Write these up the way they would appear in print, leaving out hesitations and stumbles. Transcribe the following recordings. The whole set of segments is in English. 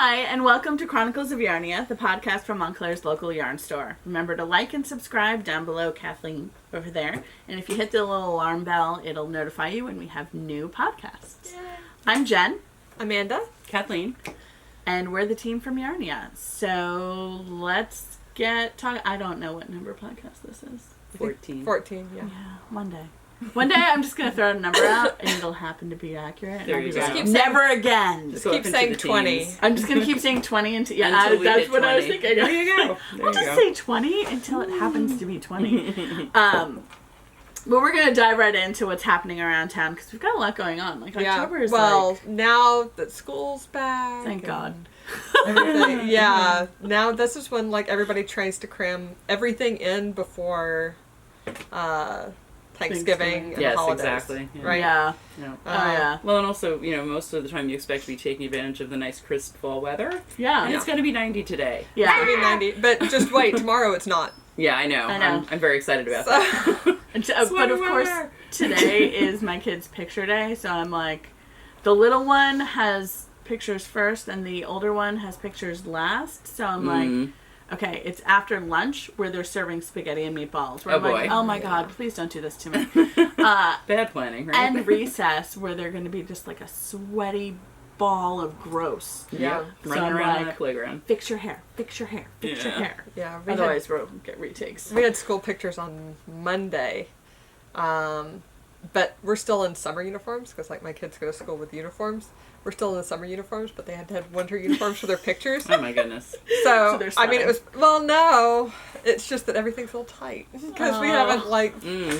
Hi, and welcome to Chronicles of Yarnia, the podcast from Montclair's local yarn store. Remember to like and subscribe down below, Kathleen, over there. And if you hit the little alarm bell, it'll notify you when we have new podcasts. Yay. I'm Jen. Amanda. Kathleen. And we're the team from Yarnia. So let's get talking. I don't know what number podcast this is. 14. 14, yeah. Yeah, one day. One day I'm just going to throw a number out and it'll happen to be accurate. There you go. Like, never again. Just keep saying 20. I'm just going to keep saying 20 until that's what 20. I was thinking. There you go. We'll just say 20 until it happens to be 20. But we're going to dive right into what's happening around town because we've got a lot going on. Like October is now that school's back. Thank God. Everything. Yeah. Now this is when everybody tries to cram everything in before Thanksgiving and yes, holidays. Exactly. Yeah. Right? Yeah. Yeah. Yeah. Well, and also, most of the time you expect to be taking advantage of the nice crisp fall weather. Yeah. And it's going to be 90 today. Yeah. It's going to be 90. But just wait, tomorrow it's not. Yeah, I know. I'm very excited about that. But of course, today is my kid's picture day, so I'm like, the little one has pictures first and the older one has pictures last, so I'm like, okay, it's after lunch where they're serving spaghetti and meatballs. Where I'm like, oh my God, please don't do this to me. Bad planning, right? And recess where they're going to be just like a sweaty ball of gross. Yeah. So Running I'm around like, on the playground. Fix your hair, fix your hair, fix your hair. Yeah. Otherwise we'll get retakes. We had school pictures on Monday. But we're still in summer uniforms because my kids go to school with uniforms. We're still in the summer uniforms, but they had to have winter uniforms for their pictures. Oh my goodness. So it was, no, it's just that everything's a little tight because we haven't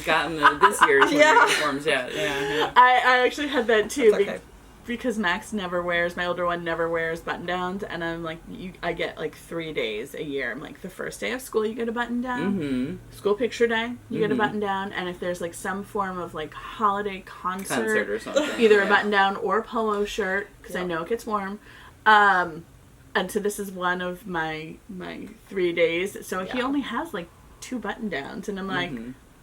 gotten this year's uniforms yet. Yeah. I actually had that too. Okay. Because Max my older one never wears button-downs, and I'm like, I get 3 days a year. I'm like, the first day of school you get a button-down, school picture day you get a button-down, and if there's some form of holiday concert or something, either a button-down or a polo shirt, because I know it gets warm, and so this is one of my 3 days, so he only has 2 button-downs, and I'm like,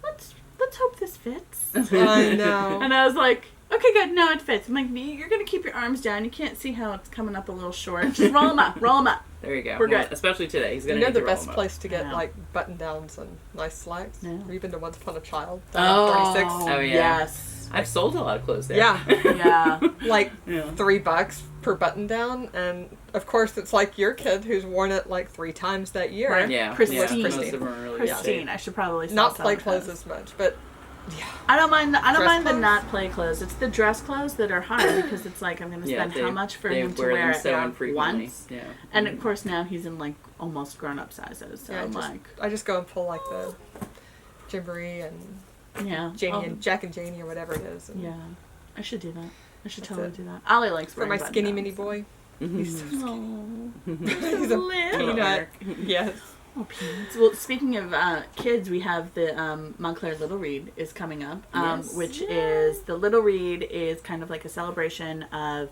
let's hope this fits. I know. And I was like, okay, good. No, it fits. I'm like, you're going to keep your arms down. You can't see how it's coming up a little short. Just roll them up. Roll them up. There you go. We're good. Especially today. He's going to the best place to get button-downs and nice slacks? Yeah. Have you been to Once Upon a Child? 36? Oh, yeah. Yes. I've sold a lot of clothes there. Yeah. Yeah. $3 per button-down. And, of course, it's your kid who's worn it 3 times that year. Right. Yeah. Pristine. Most of them are really Pristine. I should probably not play clothes as much, but... Yeah. I don't mind the not play clothes. It's the dress clothes that are hard because it's I'm going to spend how much for him to wear it once. Yeah. And of course now he's in almost grown up sizes. So I just go and pull the Gymboree and Janie and Jack and Janie or whatever it is. And I should do that. I should totally do that. Ollie likes for my skinny mini boy. He's so skinny. He's a peanut. Yes. Oh, peanuts. Well, speaking of kids, we have the Montclair Little Read is coming up, which is, the Little Read is kind of like a celebration of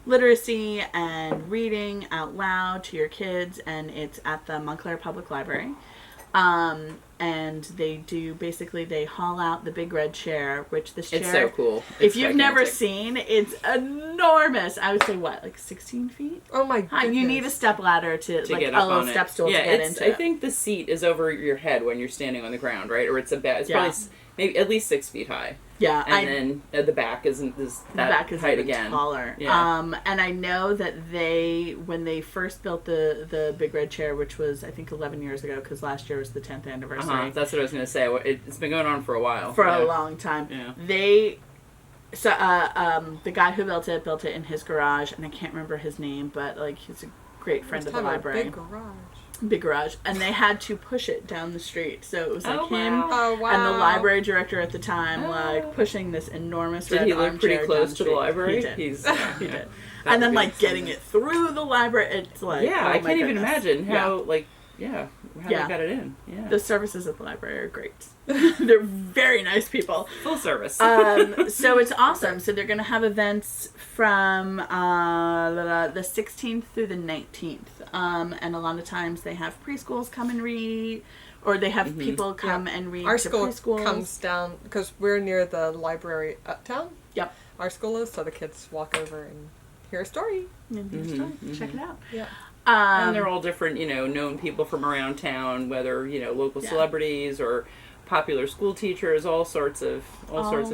literacy and reading out loud to your kids, and it's at the Montclair Public Library. And they haul out the big red chair, which this chair... It's so cool. If you've never seen, it's enormous. I would say, 16 feet? Oh my goodness. You need a step ladder to get up a little on step it. stool to get into it. I think the seat is over your head when you're standing on the ground, right? Or it's probably maybe at least 6 feet high. Yeah. And then the back isn't that height again. Taller. Yeah. And I know that when they first built the big red chair, which was, I think, 11 years ago, because last year was the 10th anniversary. That's what I was going to say. It's been going on for a while. For a long time. Yeah. The guy who built it in his garage, and I can't remember his name, but he's a great friend of the library. Big garage, and they had to push it down the street, so it was him and the library director at the time pushing this enormous red armchair. Did he live pretty close to the library? He did. He did. And then getting it through the library, it's I can't even imagine how they got it in. Yeah. The services at the library are great. They're very nice people. Full service. So it's awesome. So they're going to have events from the 16th through the 19th. And a lot of times they have preschools come and read, or they have people come and read. Our to school preschools. Comes down, because we're near the library uptown. Yep. Our school is, so the kids walk over and hear a story. Check it out. Yeah. And they're all different, known people from around town, whether, local celebrities or popular school teachers, all sorts of folks. All kinds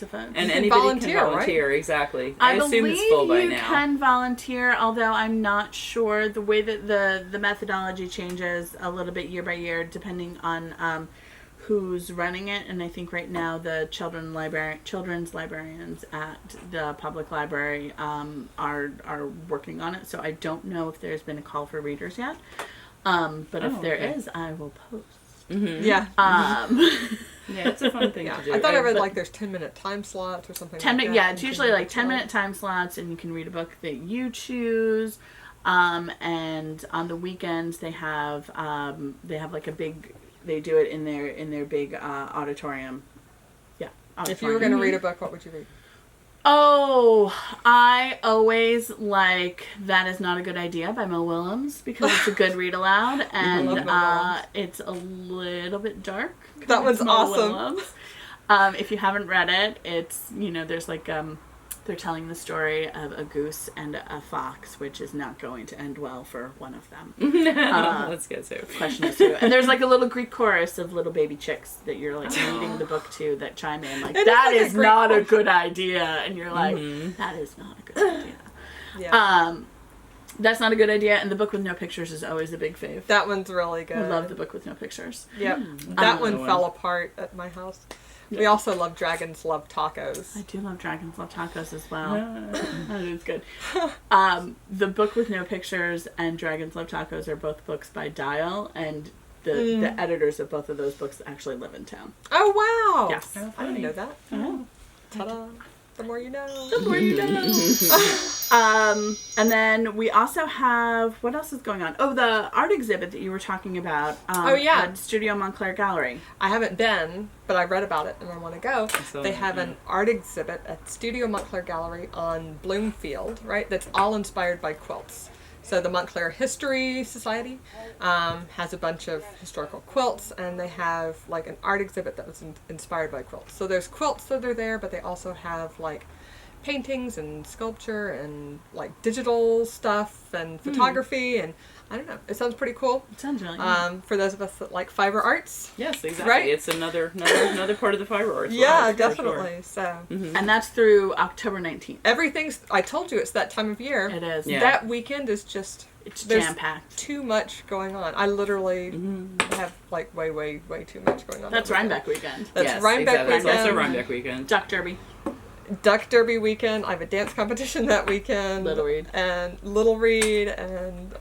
of folks. And anybody volunteer, can volunteer, right? exactly. I assume believe it's full by you now. can volunteer, although I'm not sure. The way that the methodology changes a little bit year by year, depending on who's running it. And I think right now the children's librarians at the public library are working on it. So I don't know if there's been a call for readers yet. But if there is, I will post. Mm-hmm. Yeah. Yeah, it's a fun thing to do. I thought I read there's 10-minute time slots or something. 10 like that. Yeah, it's usually like 10-minute time slots, and you can read a book that you choose. And on the weekends they have like a big. They do it in their big auditorium. Yeah. Auditorium. If you were going to read a book, what would you read? Oh, I always like That Is Not a Good Idea by Mo Willems because it's a good read aloud, and it's a little bit dark. That one's awesome. Willems. If you haven't read it, it's there's like they're telling the story of a goose and a fox, which is not going to end well for one of them. Let's get to question is who. And there's like a little Greek chorus of little baby chicks that you're like reading the book to that chime in like, that is not a good idea. And you're like, that is not a good idea. Yeah. That's Not a Good Idea. And The Book with No Pictures is always a big fave. That one's really good. I love The Book with No Pictures. Yep. That one fell apart at my house. We also love Dragons Love Tacos. I do love Dragons Love Tacos as well. That is good. The Book with No Pictures and Dragons Love Tacos are both books by Dial, and the editors of both of those books actually live in town. Oh, wow. Yes. I didn't know that. Oh. Ta-da. The more you know. The more you know. And then we also have, what else is going on? Oh, the art exhibit that you were talking about. At Studio Montclair Gallery. I haven't been, but I read about it and I want to go. They have an art exhibit at Studio Montclair Gallery on Bloomfield, right? That's all inspired by quilts. So the Montclair History Society has a bunch of historical quilts, and they have like an art exhibit that was inspired by quilts. So there's quilts that are there, but they also have like paintings and sculpture and like digital stuff and photography and I don't know. It sounds pretty cool. It sounds really neat. For those of us that like fiber arts. Yes, exactly. Right? It's another part of the fiber arts. Yeah, definitely. Sure. So. And that's through October 19th. I told you it's that time of year. It is. Yeah. That weekend is just. It's jam-packed. Too much going on. I literally have like way too much going on. That's Rhinebeck weekend. That's Rhinebeck weekend. That's also Rhinebeck weekend. Duck Derby weekend. I have a dance competition that weekend. Little Read. And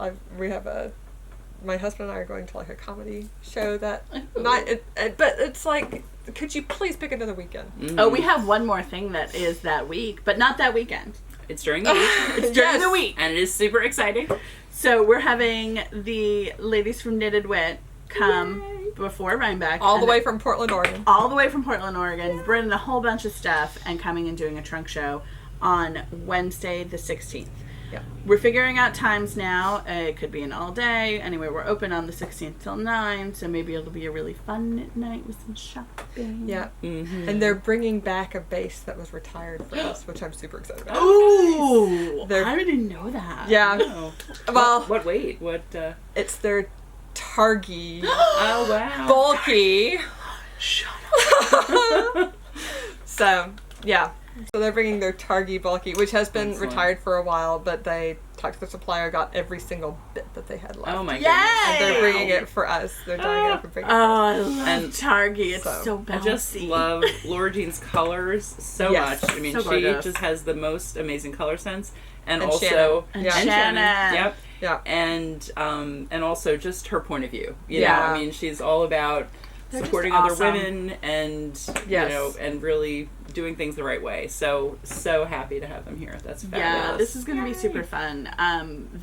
my husband and I are going to like a comedy show that night. But it's like, could you please pick another weekend? Oh, we have one more thing that is that week, but not that weekend. It's during the week. It's during the week. And it is super exciting. So we're having the ladies from Knitted Wit come before Rhinebeck. All the way from Portland, Oregon. Bringing a whole bunch of stuff and coming and doing a trunk show on Wednesday the 16th. Yeah. We're figuring out times now. It could be an all day. Anyway, we're open on the 16th till 9, so maybe it'll be a really fun knit night with some shopping. Yeah. Mm-hmm. And they're bringing back a base that was retired for us, which I'm super excited about. Ooh! I didn't know that. Yeah. Oh. Well, what weight? What? It's their Targy. Oh, wow. Bulky. Shut up. So, yeah. So they're bringing their Targy Bulky, which has been retired for a while, but they talked to the supplier, got every single bit that they had left. Oh my goodness. And they're bringing it for us. They're dying it up and bringing it for us. I love Targy. It's so bouncy. I just love Laura Jean's colors so much. I mean, she just has the most amazing color sense. And also... Shannon. Yep. Yeah. And also just her point of view. You know, I mean, she's all about supporting other women and, you know, and really doing things the right way. So happy to have them here. That's fabulous. Yeah, this is going to be super fun.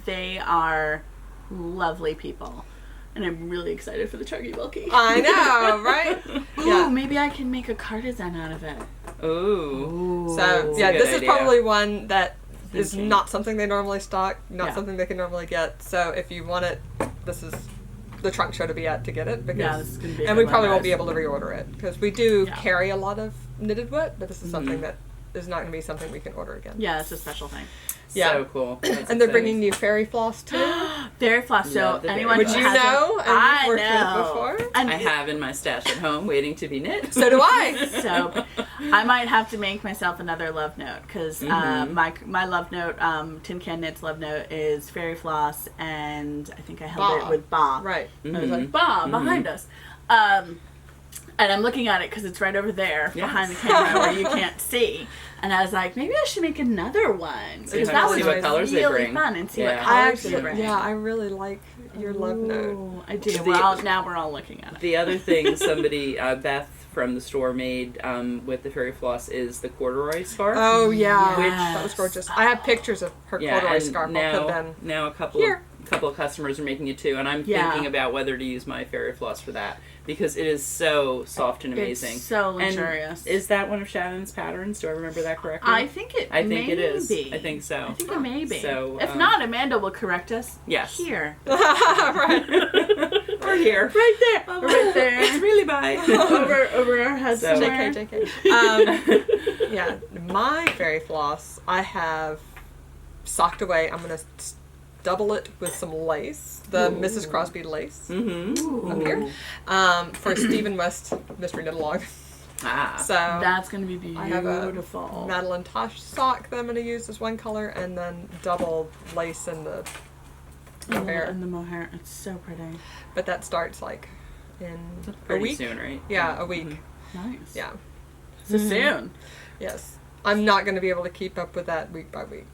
They are lovely people. And I'm really excited for the Targy Bulky. I know, right? Ooh, maybe I can make a cardigan out of it. Ooh. So, yeah, this is probably one that is not something they normally stock, not something they can normally get. So if you want it, this is the trunk show to be at to get it. Because, this is gonna be we probably won't be able to reorder it because we do carry a lot of knitted wit, but this is something that is not going to be something we can order again. Yeah, it's a special thing. Yeah. So cool. That's and they're bringing new fairy floss too. Fairy floss. So anyone would who you hasn't, know? I Worked with it know. before? And I have in my stash at home, waiting to be knit. So do I. So I might have to make myself another love note because my love note, Tin Can Knit's love note is fairy floss, and I think I held it with Ba. Right. I was like, Ba, behind us. And I'm looking at it because it's right over there behind the camera where you can't see. And I was like, maybe I should make another one. So you Because have that to was see what colors they really bring. fun and see Yeah. what colors they bring. Yeah, I really like your love note. Ooh, I do. The- Now we're all looking at it. The other thing somebody, Beth from the store made with the fairy floss is the corduroy scarf. Oh yeah, Yes. that was gorgeous. I have pictures of her corduroy and scarf. now, I'll put them now a couple of customers are making it too, and I'm thinking about whether to use my fairy floss for that because it is so soft and amazing. It's so luxurious. And is that one of Shannon's patterns? Do I remember that correctly? I think it is. be. I think so. I think it may be. So, if not, Amanda will correct us. Yes. Here. right. Or here. Right there. Right there. It's really by. over our heads So- somewhere. JK. Yeah, my fairy floss I have socked away. I'm gonna double it with some lace, the Mrs. Crosby lace Mm-hmm. up here, for Stephen West Mystery Knit Along. Ah. So That's going to be beautiful. I have a Madeline Tosh sock that I'm going to use as one color, and then double lace in the mohair. And the mohair. It's so pretty. But that starts like in Pretty a week. soon, right? Yeah, a week. Nice. Yeah. So soon. Yes. I'm not going to be able to keep up with that week by week.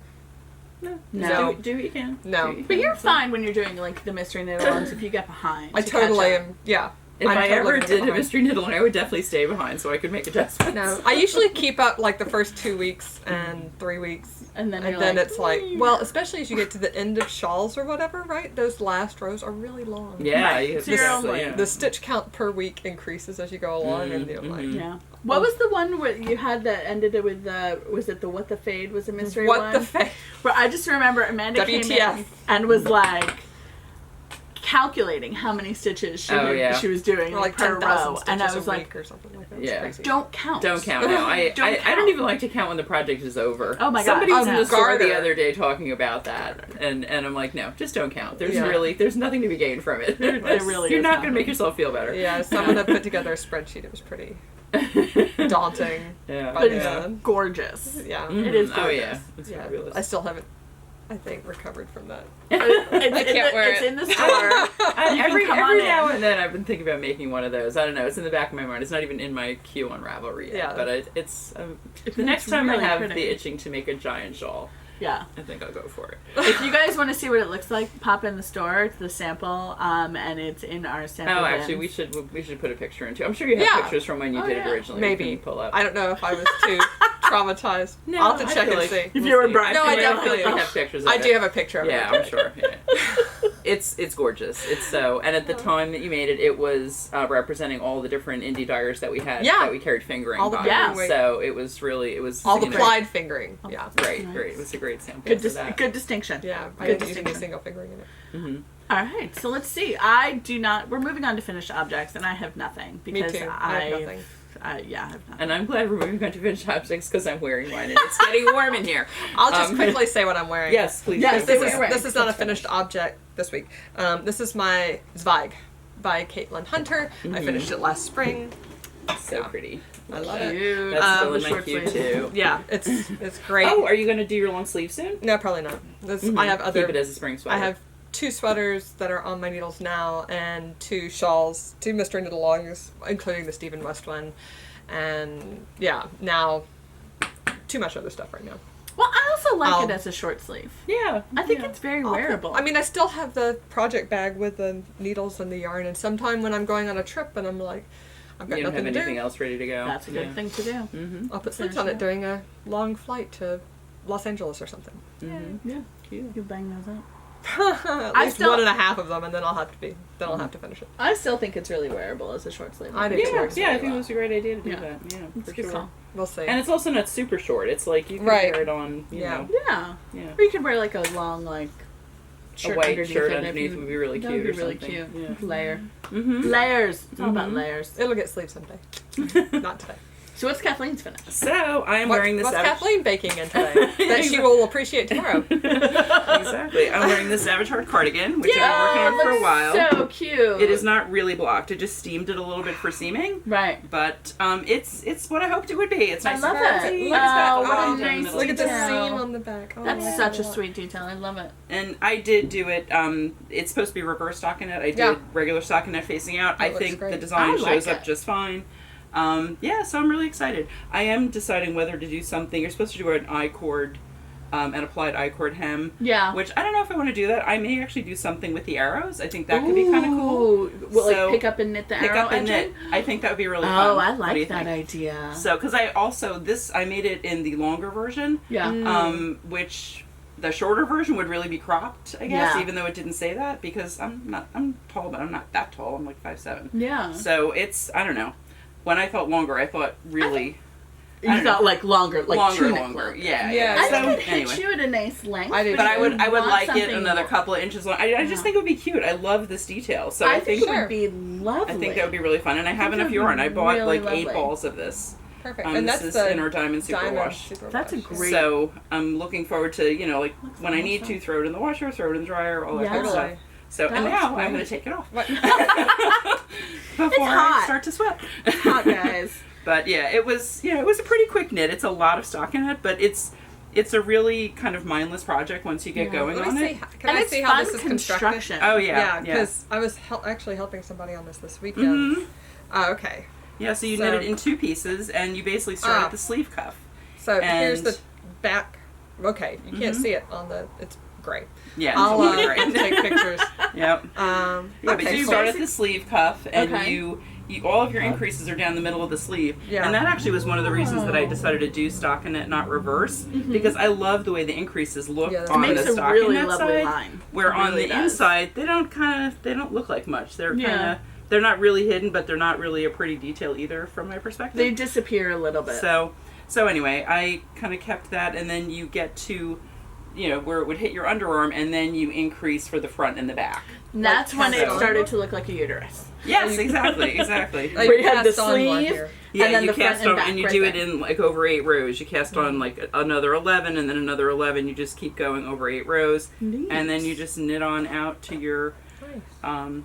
No. Do what you can. No. Do what you But can. you're fine when you're doing like the mystery knit alongs if you get behind. I to totally catch up. am. Yeah. If I'm I totally ever gonna get did a behind. mystery knit along, I would definitely stay behind so I could make adjustments. No, I usually keep up like the first 2 weeks and 3 weeks. And then, It's like, well, especially as you get to the end of shawls or whatever, right? Those last rows are really long. Yeah, Right. you So you're only- yeah. The stitch count per week increases as you go along, and you're like, Yeah. What was the one where you had that ended it with was it the What the Fade was a mystery what one? the fuck? Where I just remember Amanda came WTF. in and was like calculating how many stitches she was doing Or like per 10,000 row, stitches and I was a like, week or something like that. It's Yeah. crazy. don't count. Don't count. No, I don't even like to count when the project is over. Oh my God. Somebody was in Oh, the store the Garter. other day talking about that, and I'm like, no, just don't count. There's Yeah. there's nothing to be gained from it. really You're is not nothing. going to make yourself feel better. Yeah, someone had put together a spreadsheet. It was pretty daunting. Yeah. By But the it's end. gorgeous. Yeah. Mhm. It is Oh yeah, gorgeous. it's Yeah. fabulous. I still haven't, I think, recovered from that. It's in the store. Every come on now in. and then I've been thinking about making one of those. I don't know. It's in the back of my mind. It's not even in my queue on Ravelry yet. Yeah. But it's the next time really I have pretty. the itching to make a giant shawl, Yeah. I think I'll go for it. If you guys want to see what it looks like, pop in the store. It's the sample, and it's in our sample. Oh, actually, bins. we should put a picture into. I'm sure you have Yeah. pictures from when you Oh, did yeah. it originally. Maybe. You can pull up. I don't know if I was too traumatized. No, I'll have to I check feel and like- see. If We'll you were see. Brian, No, I feel definitely like we have pictures of I it. do have a picture of Yeah, it. I'm sure. Yeah. It's gorgeous. It's so, and at the time that you made it, it was representing all the different indie dyers that we had, Yeah. that we carried fingering All the by. fingering weight. So it was All the you know, plied fingering. Yeah. Great, Nice. great. It was a great sample Good, for that. good distinction. Yeah. I Good didn't use any distinction. single fingering in it. Mm-hmm. All right, so let's see. I do not. We're moving on to finished objects, and I have nothing because Me too. I have nothing. I have nothing. And I'm glad we're moving on to finished objects because I'm wearing mine and it's getting warm in here. I'll just quickly say what I'm wearing. Yes, please. Yes, do. This is not a finished object this week. This is my Zweig by Caitlin Hunter. I finished it last spring. So Yeah. pretty. I love it. Cute. That's still The in my short queue sleeve. too. Yeah, it's great. Oh, are you going to do your long sleeve soon? No, probably not. I have other. Keep it as a spring sweater. I have 2 sweaters that are on my needles now, and 2 shawls, 2 Mystery Knit Alongs, including the Stephen West one, and yeah, now too much other stuff right now. Well, I also like I'll- it as a short sleeve. Yeah. I think yeah. it's very wearable. I mean, I still have the project bag with the needles and the yarn, and sometime when I'm going on a trip and I'm like, I've got You don't have nothing to anything do, else ready to go. that's a good thing to do. Mm-hmm. I'll put sleeves Finish on it. it during a long flight to Los Angeles or something. Mm-hmm. Yeah, Cute. you bang those up. At I least still- 1.5 of them, and then I'll have to finish it. I still think it's really wearable as a short sleeve. I do Yeah, too. works yeah, I really think it well. was a great idea to do Yeah. that. Yeah, It's for a good sure. call. We'll see. And it's also not super short. It's like you can Right. wear it on, you Yeah. know, Yeah. yeah. Or you could wear like a long A white shirt it if underneath you- would be really that cute would or be really something. cute. Yeah. Layer. Mm-hmm. Layers. It's all about Mhm. layers. It'll get sleeves someday. Not today. So what's Kathleen's finish? So I am wearing this. What's Kathleen baking in today that she will appreciate tomorrow? Exactly. I'm wearing this Avatar cardigan, which I've been working on for a while. So cute. It is not really blocked. I just steamed it a little bit for seaming. Right. But it's what I hoped it would be. It's nice. I love and it. It's got the What a lines down the nice middle. Look at the detail. seam on the back. Oh, That's such a sweet detail. I love it. And I did do it. It's supposed to be reverse stockinette. I did regular stockinette facing out. That I looks think great. the design I like shows it. up just fine. So I'm really excited. I am deciding whether to do something. You're supposed to do an I-cord, an applied I-cord hem. Yeah. Which I don't know if I want to do that. I may actually do something with the arrows. I think that could be kind of cool. Well, So, like pick up and knit the pick arrow up and knit. edging? I think that would be really fun. Oh, I What do you like that think? idea. So, because I made it in the longer version. Yeah. Which the shorter version would really be cropped, I guess, Yeah. even though it didn't say that, because I'm tall, but I'm not that tall. I'm like 5'7". Yeah. So I don't know. When I thought longer, I thought really. You thought like longer, like longer. tunic. Yeah. I So think it hits anyway. you at a nice length. I do. But I would you want like it something another more. couple of inches long. I just think it would be cute. I love this detail. So I think it Sure. would be lovely. I think that would be really fun. And I have think it enough would be yarn. I bought really like 8 lovely. balls of this. Perfect. And This that's is the in our Diamond Superwash. That's a great. So I'm looking forward to, like when I need awesome. to throw it in the washer, throw it in the dryer, all that kind of Totally. stuff. So, That and looks now I'm great. going to take it off. What? Before hot. I start to sweat. It's hot, guys. But yeah, it was a pretty quick knit. It's a lot of stockinette, but it's a really kind of mindless project once you get going Let on me it. see. Can And I it's see how fun this is constructed? construction. Oh Yeah, yeah. because I was actually helping somebody on this weekend. Mhm. Okay. Yeah, so you So- knit it in 2 pieces, and you basically start at the sleeve cuff. So here's And- the back. Okay, you can't see it on the. It's great. Yeah, I'll it's really great. take pictures. Yep. Yeah, Yeah, but you start at the sleeve cuff, and Okay. you all of your increases are down the middle of the sleeve. Yeah. And that actually was one of the reasons that I decided to do stockinette, not reverse, because I love the way the increases look Yeah, that on Makes the a really stockinette lovely side. line. Where It on really the does. inside, they don't look like much. They're Yeah. kind of they're not really hidden, but they're not really a pretty detail either from my perspective. They disappear a little bit. So anyway, I kind of kept that, and then you get to, where it would hit your underarm, and then you increase for the front and the back. And that's when it cast on. started to look like a uterus. Yes, exactly. Like, Where you have the cast on one sleeve, here. Yeah, and then you the front cast and on, back and you right do it there. in like over 8 rows. You cast on like another 11, and then another 11. You just keep going over 8 rows, Neat. and then you just knit on out to your,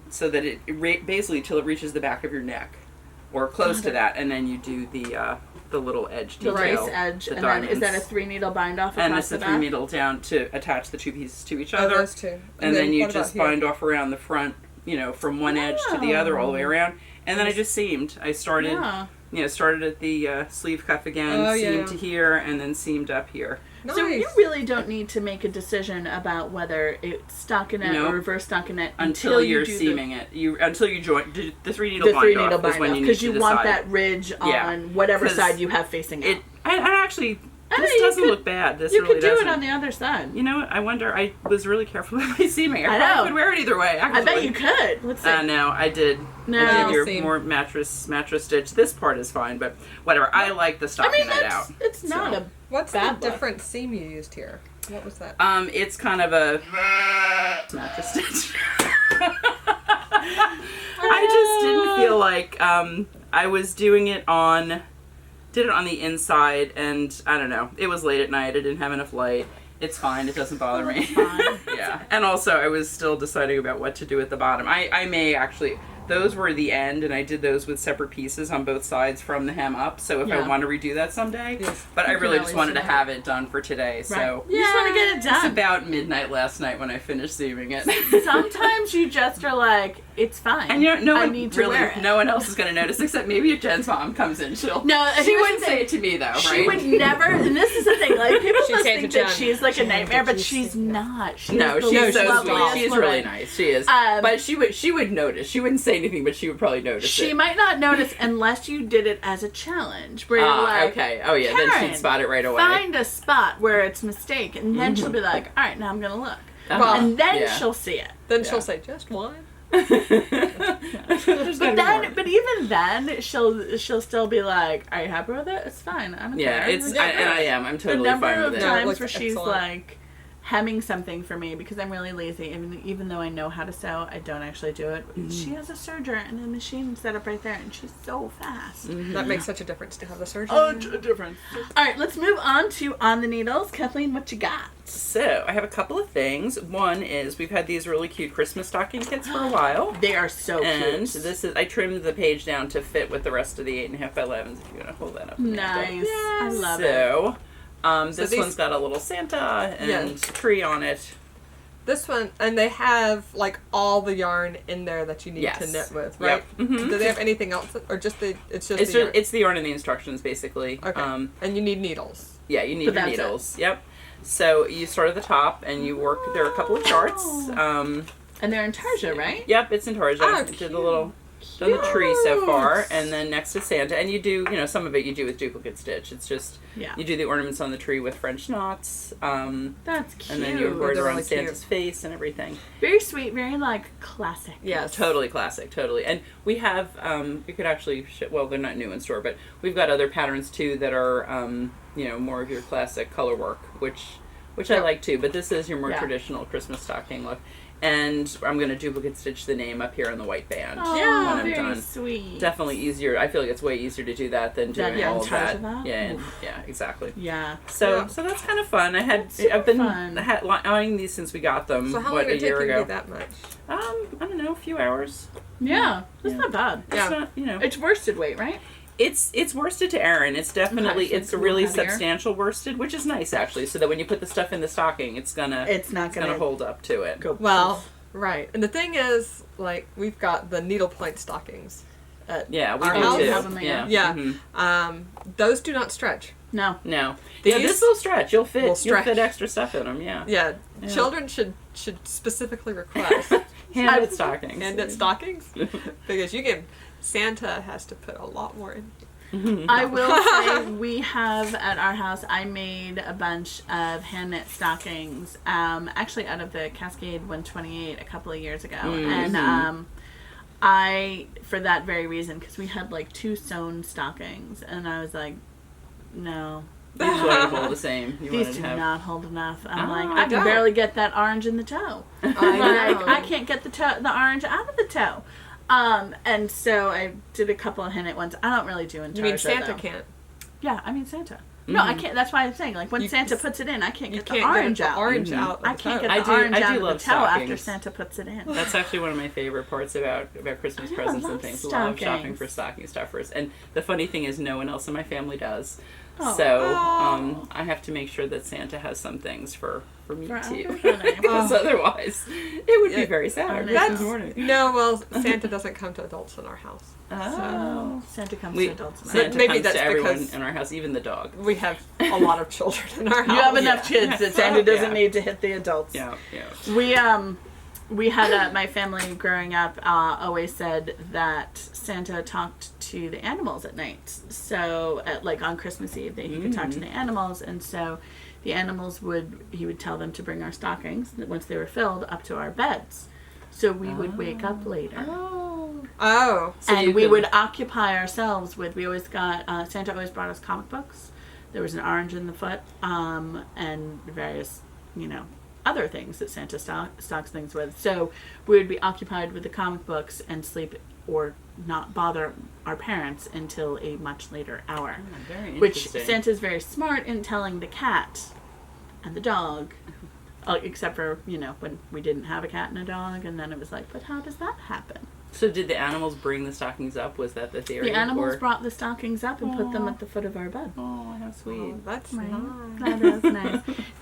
so that it basically till it reaches the back of your neck, or close to that, and then you do the little edge The detail, race edge, the and then is that a diamonds. 3-needle bind off And across it's the a back? 3 needle down to attach the 2 pieces to each Oh, other, those two. and then you what about just here? bind off around the front, from one edge to the other all the way around, and then I just seamed. I started. Yeah. Started at the sleeve cuff again, Oh, yeah, seamed yeah. to here, and then seamed up here. Nice. So you really don't need to make a decision about whether it's stockinette No. or reverse stockinette Until you're do seaming it. Until you join the 3 needle the bind 3-needle off is bind when off you need because to you decide. want that ridge Yeah. on whatever 'Cause side you have facing out. I actually I this mean, you doesn't could- look bad. This You really could do doesn't. it on the other side. You know what? I wonder. I was really careful with my seaming. I I probably know. could wear it either way. Actually. I bet you could. Let's see. No, I did. No. I did your Seam. more mattress stitch. This part is fine, but whatever. I like the I stockinette mean, out. it's not So. a What's bad the look. different seam you used here? What was that? It's kind of a mattress stitch. I just didn't feel like I was doing it on the inside, and I don't know. It was late at night. I didn't have enough light. It's fine. It doesn't bother me. fine. Yeah. And also, I was still deciding about what to do at the bottom. I may actually. Those were the end, and I did those with separate pieces on both sides from the hem up. So if I Yeah. want to redo that someday, Yes. but I You can really just always wanted do to that. have it done for today. So You just want to get it it's done. about midnight last night when I finished seaming it. Sometimes you just are like, it's fine. And no I one need to really, wear it. no one else is going to notice except maybe if Jen's mom comes in, she'll. No, she here's wouldn't the say thing. it to me though, right? She would never, and this is the thing, like, people She'd must say it think to that Jen. she's like a nightmare, but did you she's say not. She's No, the she's so loveliest sweet. She's woman. really nice. She is. Um, but she would notice. She wouldn't say anything, but she would probably notice She it. might not notice unless you did it as a challenge, where you're like, okay. Oh yeah, then Karen, she'd spot it right away. find a spot where it's mistake, and then she'll be like, all right, now I'm going to look. Uh-huh. And then Yeah. she'll see it. Then Yeah. she'll say, just one. But even then, she'll still be like, "Are you happy with it? It's fine. I don't Yeah, care." and I am. I'm the totally number fine of with Yeah, it times looks where she's excellent. like, hemming something for me because I'm really lazy. Even though I know how to sew, I don't actually do it. She has a serger and a machine set up right there, and she's so fast. That makes such a difference to have the serger. Oh, a difference. All right, let's move on to On the Needles. Kathleen, what you got? So, I have a couple of things. One is we've had these really cute Christmas stocking kits for a while. They are so and cute. This is, I trimmed the page down to fit with the rest of the 8.5 by 11s, if you want to hold that up. Nice. I love it. So, this one's got a little Santa and tree on it. This one, and they have like all the yarn in there that you need to knit with, right? Yep. Mm-hmm. Do they have anything else, or just the? It's the yarn. It's the yarn and the instructions, basically. Okay. And you need needles. Yeah, you need your needles. Yep. So you start at the top and you work. There are a couple of charts. And they're in Tarja, right? Yep, it's in Tarja. Oh, I did the little. Done the tree so far, and then next to Santa, and you do, some of it you do with duplicate stitch. It's just, you do the ornaments on the tree with French knots. That's cute. And then you embroider on Santa's face and everything. Very sweet, very, classic. Yeah, totally classic, totally. And we have, you could actually, well, they're not new in store, but we've got other patterns, too, that are, more of your classic color work, which I like, too. But this is your more traditional Christmas stocking look. And I'm going to duplicate stitch the name up here on the white band when I'm done. Sweet. Definitely easier. I feel like it's way easier to do that than doing all of that. Yeah, exactly. Yeah. So that's kind of fun. I've been eyeing these since we got them. So how long did it take you that much? I don't know, a few hours. Yeah, that's not bad. It's not, It's worsted weight, right? It's worsted to Erin. It's definitely it's a really substantial worsted, which is nice actually. So that when you put the stuff in the stocking, it's not gonna hold up to it. Well, right. And the thing is, like, we've got the needlepoint stockings. We do too. Yeah. Mm-hmm. Those do not stretch. No. This will stretch. You'll fit extra stuff in them. Yeah. Children should specifically request hand-knit stockings. Hand-knit stockings, because Santa has to put a lot more in. I will say we have at our house, I made a bunch of hand knit stockings, actually out of the Cascade 128 a couple of years ago. And I, for that very reason, because we had 2 sewn stockings, and I was like, no. These wouldn't hold the same. These do not hold enough. I'm I can barely get that orange in the toe. I can't get the orange out of the toe. And so I did a couple of hand-knit ones. I don't really do in Tarja, You mean Santa can't? Yeah, I mean Santa. No, I can't. That's why I'm saying, when Santa puts it in, I can't get the orange out. I can't get the orange out of the toe after Santa puts it in. That's actually one of my favorite parts about Christmas presents and things. Love shopping for stocking stuffers. And the funny thing is, no one else in my family does. So I have to make sure that Santa has some things for me too, because otherwise it would be very sad. No, well, Santa doesn't come to adults in our house. So Santa comes to adults. Santa comes to everyone in our house, even the dog. We have a lot of children in our house. You have enough kids that Santa doesn't need to hit the adults. Yeah. We had my family growing up always said that Santa talked to the animals at night. So, on Christmas Eve, he could talk to the animals, and so the animals he would tell them to bring our stockings once they were filled up to our beds. So we would wake up later. So and we would occupy ourselves with. We always got Santa always brought us comic books. There was an orange in the foot, and various other things that Santa stocks things with. So we would be occupied with the comic books and sleep or not bother our parents until a much later hour. Very which Santa's very smart in telling the cat and the dog, except for, when we didn't have a cat and a dog, and then it was but how does that happen? So did the animals bring the stockings up? Was that the theory? The animals brought the stockings up and put them at the foot of our bed. Oh, how sweet. Oh, that's nice. That is nice.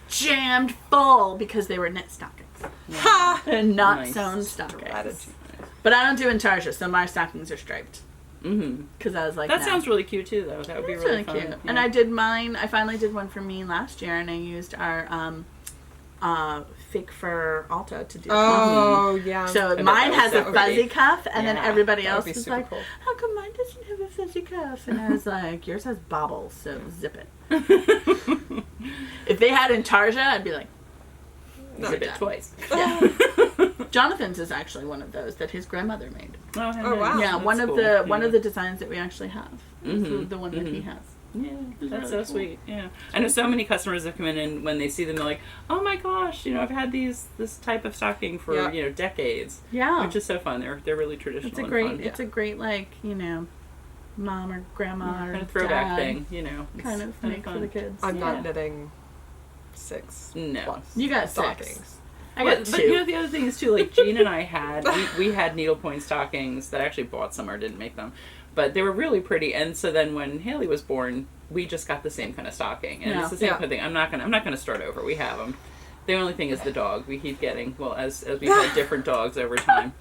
Jammed full because they were knit stockings. Yeah. And not sewn stockings. But I don't do Tarja, so my stockings are striped. Because I was that sounds really cute too, though. That would be really fun. Cute. Yeah. And I did mine. I finally did one for me last year, and I used our fake fur Alta to do. Yeah. So mine has a fuzzy cuff, and then everybody else was like, cool. "How come mine doesn't have a fuzzy cuff?" And I was like, "Yours has bobbles, so zip it." If they had in Tarja, I'd be like, zip it twice. Yeah. Jonathan's is actually one of those that his grandmother made. Oh wow! Yeah, that's one of cool. the one of the designs that we actually have is the one that he has. Yeah, that's really so cool. sweet. Yeah, I know so many customers have come in and when they see them, they're like, "Oh my gosh, I've had this type of stocking for decades." Yeah, which is so fun. They're really traditional. It's a and great. fun. It's a great mom or grandma or kind of throwback dad thing. Kind of make for the kids. I'm not knitting 6 No. plus You got stockings. 6. I got 2. But the other thing is too, like Jean and I had we had needlepoint stockings that I actually bought some or didn't make them, but they were really pretty. And so then when Haley was born, we just got the same kind of stocking, and it's the same kind of thing. I'm not gonna start over. We have them. The only thing is the dog. We keep getting as we've had different dogs over time.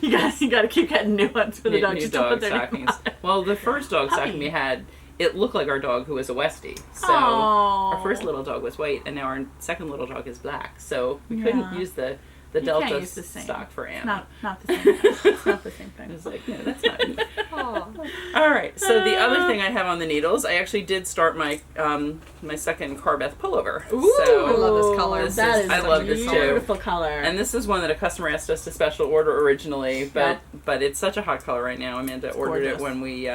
you got to keep getting new ones for the dog. New dog stockings. Well, the first dog stocking we had, it looked like our dog who was a Westie. So our first little dog was white, and now our second little dog is black. So we couldn't use the Delta stock for Anna. Not the same thing. It's not the same thing. I was like, no, that's not me. All right. So the other thing I have on the needles, I actually did start my my second Carbeth pullover. Ooh, so I love this color. I love this too. Beautiful color. And this is one that a customer asked us to special order originally, but it's such a hot color right now. Amanda ordered it when we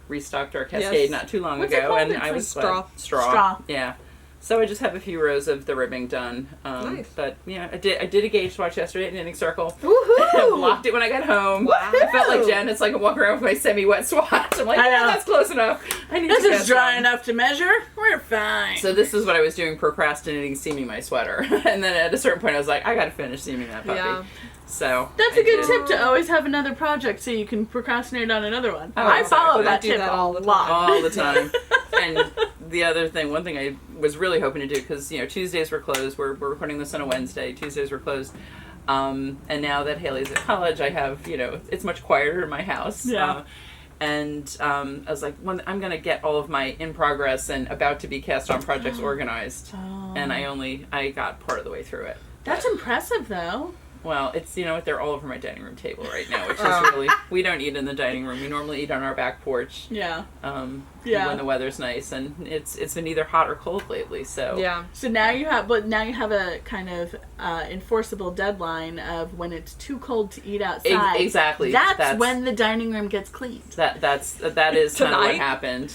restocked our Cascade not too long ago, and I was straw. Yeah. So I just have a few rows of the ribbing done. Nice. But yeah, I did a gauge swatch yesterday at Knitting Circle. Woohoo! Blocked it when I got home. Wow. I felt like Jen. It's like I'm walking around with my semi-wet swatch. I'm like, that's close enough. This is dry enough to measure. We're fine. So this is what I was doing, procrastinating seaming my sweater. And then at a certain point I was like, I gotta finish seaming that puppy. Yeah. So that's a good tip to always have another project so you can procrastinate on another one. I follow that tip all the time. And the other thing, one thing I was really hoping to do, because Tuesdays were closed. We're recording this on a Wednesday. Tuesdays were closed. And now that Haley's at college, I have it's much quieter in my house. Yeah. And I was like, I'm going to get all of my in progress and about to be cast on projects organized. And I got part of the way through it. That's impressive, though. Well, it's, they're all over my dining room table right now, which is really, we don't eat in the dining room. We normally eat on our back porch. Yeah. When the weather's nice, and it's been either hot or cold lately, so. Yeah. So now you have a kind of enforceable deadline of when it's too cold to eat outside. Exactly. That's when the dining room gets cleaned. That is kind of what happened.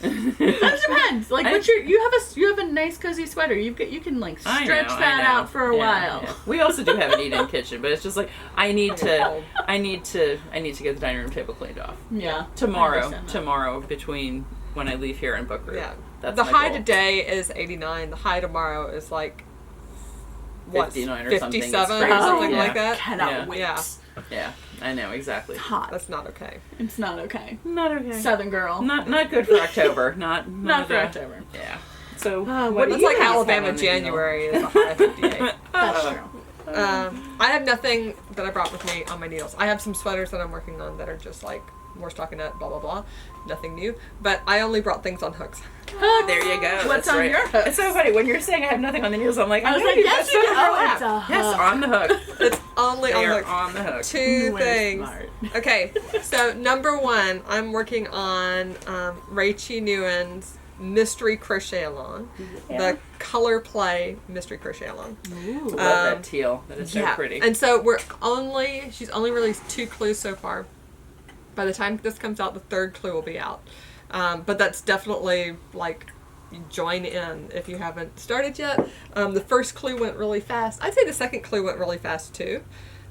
That depends. Like you have a nice cozy sweater. You can like stretch that out for a while. Yeah. We also do have an eat-in kitchen, but it's just like I need to get the dining room table cleaned off. Yeah. Tomorrow between when I leave here and book group. Yeah. That's the my high goal. today is 89. The high tomorrow is like 59 or 57 something. or something like that. Cannot wait. Yeah. I know, exactly. Hot. That's not okay. It's not okay. Not okay. Southern girl. Not good for October. Not for October. Yeah. So it's like Alabama January is a high 58. That's true. I have nothing that I brought with me on my needles. I have some sweaters that I'm working on that are just like more stockinette, blah blah blah. Nothing new. But I only brought things on hooks. There you go. What's on your hook? It's so funny when you're saying I have nothing on the needles. I'm like, I was like, yes, you do. It's a hook. Yes, on the hook. It's only they on are the on the hook. Two things. Smart. Okay, so number one, I'm working on Rachy Newin's mystery crochet along, the color play mystery crochet along. Ooh, love that teal. That is so pretty. And so she's only released 2 clues so far. By the time this comes out, the 3rd clue will be out. But that's definitely like join in if you haven't started yet. The first clue went really fast. I'd say the second clue went really fast too.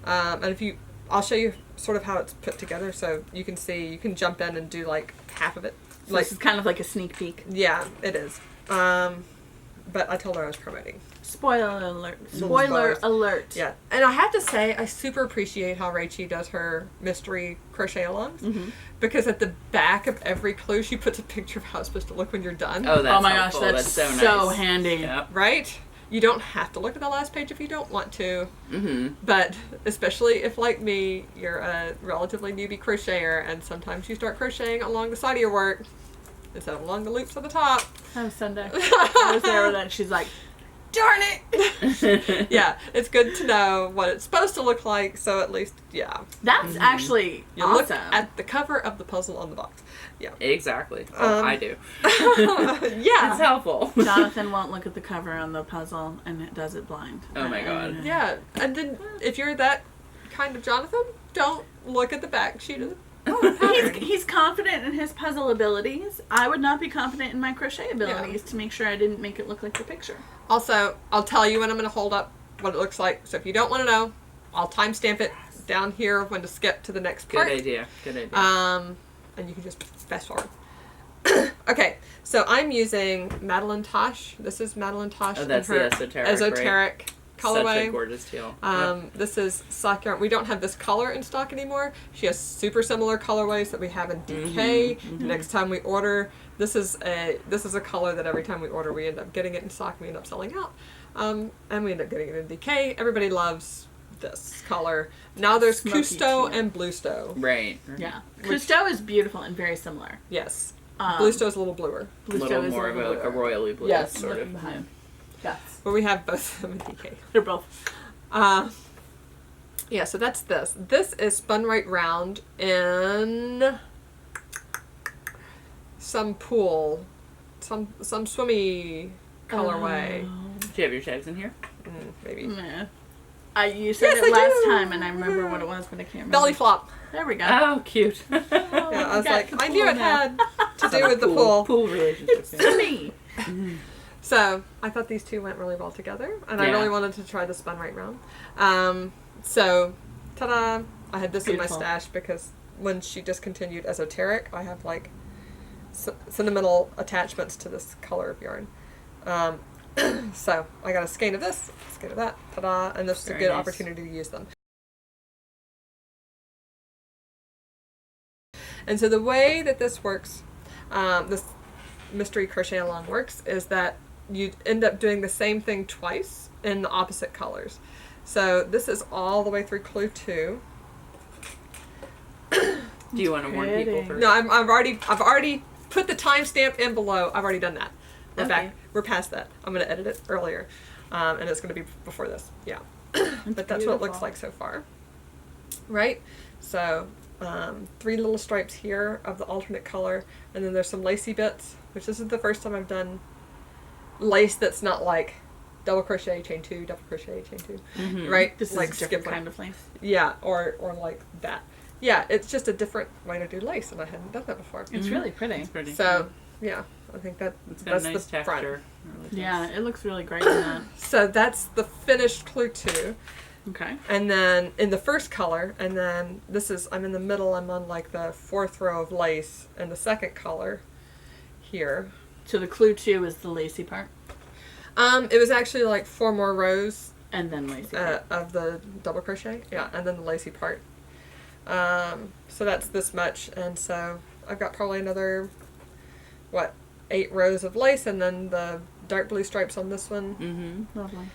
And I'll show you sort of how it's put together so you can see, you can jump in and do like half of it. So this is kind of like a sneak peek. Yeah, it is. But I told her I was promoting. Spoiler alert. Spoiler alert. Yeah. And I have to say, I super appreciate how Rachy does her mystery crochet alongs. Mm-hmm. Because at the back of every clue, she puts a picture of how it's supposed to look when you're done. Oh, that's my helpful. gosh, that's so nice. Handy. Yep. Right? You don't have to look at the last page if you don't want to. Mm-hmm. But especially if, like me, you're a relatively newbie crocheter and sometimes you start crocheting along the side of your work instead of along the loops at the top. That was Sunday. I was there with that. She's like, darn it! Yeah, it's good to know what it's supposed to look like, so at least, yeah. That's actually you awesome. Look at the cover of the puzzle on the box. Yeah. Exactly. I do. Yeah. It's helpful. Jonathan won't look at the cover on the puzzle and it does it blind. Oh my god. Yeah, and then if you're that kind of Jonathan, don't look at the back sheet of the He's confident in his puzzle abilities. I would not be confident in my crochet abilities to make sure I didn't make it look like the picture. Also, I'll tell you when I'm going to hold up what it looks like. So if you don't want to know, I'll timestamp it down here when to skip to the next part. Good idea. And you can just fast forward. Okay, so I'm using Madeline Tosh. This is Madeline Tosh. Oh, that's the esoteric colorway. Such a gorgeous teal. This is sock yarn. We don't have this color in stock anymore. She has super similar colorways that we have in DK. Next time we order, this is a color that every time we order, we end up getting it in stock. We end up selling out, and we end up getting it in DK. Everybody loves this color. Now there's Cousteau and Bluestow. Right. Yeah. Cousteau is beautiful and very similar. Yes. Bluestow is a little bluer. A little more of a royally blue. Yes, sort of. Yes. But we have both of them in DK. They're both. Yeah, so that's this. This is spun right round in some pool, some swimmy colorway. Do you have your shags in here? Maybe. Nah. You said it last time, and I remember what it was, but I can't remember. Belly flop. There we go. Oh, cute. Yeah, I was like, I knew it had to do with the pool. Pool relationship. It's me. So I thought these two went really well together, and I really wanted to try the spun right round. So, ta-da! I had this in my stash because when she discontinued esoteric, I have like sentimental attachments to this color of yarn. So I got a skein of this, a skein of that, ta-da! And this is a good opportunity to use them. And so the way that this works, this mystery crochet along works, is that you end up doing the same thing twice in the opposite colors. So this is all the way through clue 2. Do you want to warn people first? No, I've already put the timestamp in below. I've already done that. In fact, we're past that. I'm going to edit it earlier, and it's going to be before this. Yeah, but that's what it looks like so far. Right. So 3 little stripes here of the alternate color, and then there's some lacy bits, which this is the first time I've done lace that's not like double crochet, chain 2, double crochet, chain 2, right? This like is a different kind of lace. Yeah, or like that. Yeah, it's just a different way to do lace, and I hadn't done that before. It's really pretty. It's pretty. So, yeah, I think that's nice the texture. front. Really Yeah, it looks really great in that. So that's the finished clue 2. Okay. And then in the first color, and then I'm in the middle, I'm on like the 4th row of lace, and the second color here. So the clue 2 is the lacy part? It was actually like 4 more rows. And then lacy part. Of the double crochet. Yeah, and then the lacy part. So that's this much, and so I've got probably another, 8 rows of lace, and then the dark blue stripes on this one. Lovely.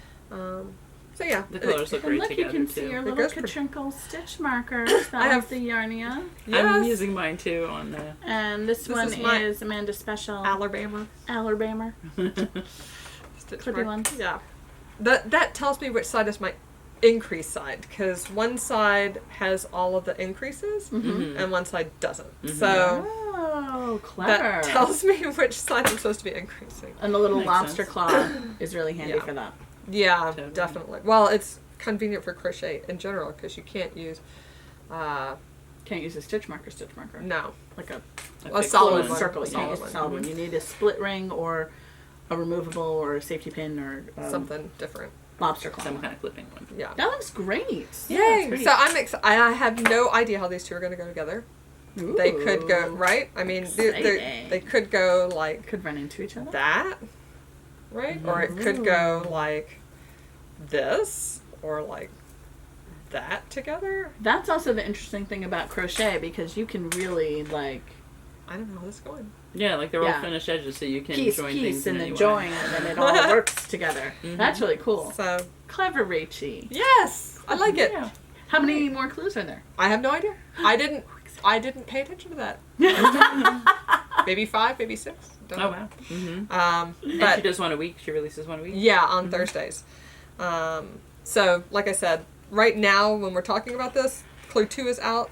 So yeah. The colors look great together, you can too. see your little Katrinkle stitch markers. I have the Yarnia. Yes. I'm using mine, too, on the... And this one is Amanda's Special. Alabama. Stitch Pretty one. Yeah. That tells me which side is my increase side, because one side has all of the increases, and one side doesn't. So... Oh, clever. That tells me which side I'm supposed to be increasing. And the little lobster claw is really handy for that. Yeah, definitely. Well, it's convenient for crochet in general because you can't use... Can't use a stitch marker. No. Like a solid one. Circle. A solid one. You need a split ring or a removable or a safety pin or... something different. Lobster claw. Some kind of clipping one. Yeah. That looks great. Yay! So I'm I have no idea how these two are going to go together. Ooh. They could go, right? I mean, they could go like... Could run into each other. That, right? Or it could go like this, or like that together. That's also the interesting thing about crochet, because you can really like... I don't know how this is going. Yeah, like they're all finished edges, so you can join things and in then any join, way. and then it all works together. That's really cool. So clever, Rachy. Yes, I like it. Yeah. How many more clues are there? I have no idea. I didn't pay attention to that. Maybe 5, maybe 6. Don't know. Wow. But and she does one a week. She releases one a week. Yeah, on Thursdays. So, like I said, right now when we're talking about this, Clue 2 is out.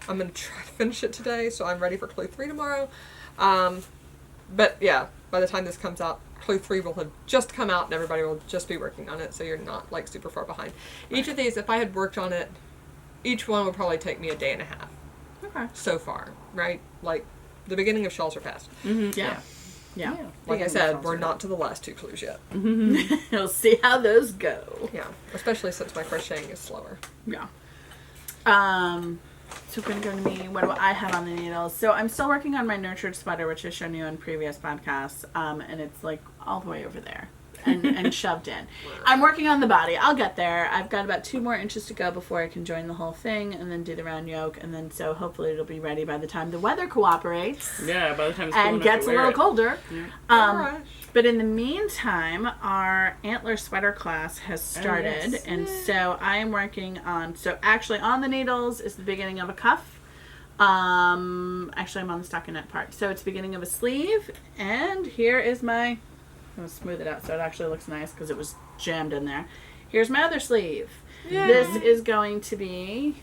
I'm going to try to finish it today, so I'm ready for Clue 3 tomorrow. But yeah, by the time this comes out, Clue 3 will have just come out and everybody will just be working on it, so you're not like super far behind. Each of these, if I had worked on it, each one would probably take me a day and a half. Okay. So far, right? Like, the beginning of shawls are past. Mm-hmm. Yeah. Like I said, we're not to the last 2 clues yet. Mm-hmm. We'll see how those go. Yeah. Especially since my crocheting is slower. Yeah. So we're going to go to me. What do I have on the needles? So I'm still working on my nurtured sweater, which I've shown you in previous podcasts. And it's like all the way over there and shoved in. I'm working on the body. I'll get there. I've got about 2 more inches to go before I can join the whole thing and then do the round yoke. And then so hopefully it'll be ready by the time the weather cooperates. Yeah, by the time it's cool and gets a little colder. Yeah. But in the meantime, our Antler sweater class has started, and so I am working on. So actually, on the needles is the beginning of a cuff. Actually, I'm on the stockinette part, so it's the beginning of a sleeve. And here is my. I'm gonna smooth it out so it actually looks nice because it was jammed in there. Here's my other sleeve. Yay. This is going to be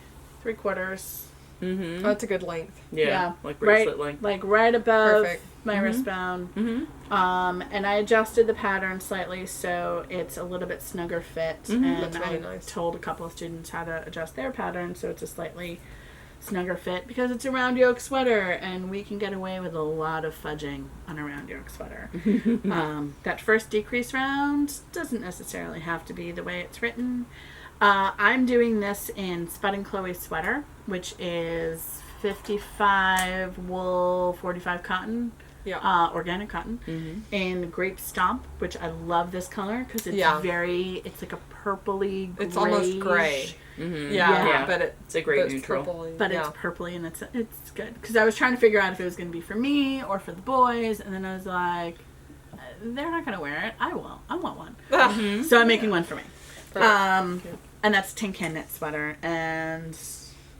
3/4. Mm-hmm. Oh, that's a good length. Yeah, like bracelet length. Like right above my wristband. Mm-hmm. And I adjusted the pattern slightly so it's a little bit snugger fit. Mm-hmm. And that's really nice. Told a couple of students how to adjust their pattern so it's a slightly snugger fit because it's a round yoke sweater and we can get away with a lot of fudging on a round yoke sweater. That first decrease round doesn't necessarily have to be the way it's written. I'm doing this in Spud and Chloe sweater, which is 55 wool, 45 cotton, organic cotton, and grape stomp, which I love this color because it's it's like a purpley gray. It's almost gray. Mm-hmm. Yeah, but it's a great neutral. Purpley. But it's purpley and it's good because I was trying to figure out if it was going to be for me or for the boys, and then I was like, they're not going to wear it. I will. I want one. So I'm making one for me. And that's tin can knit sweater, and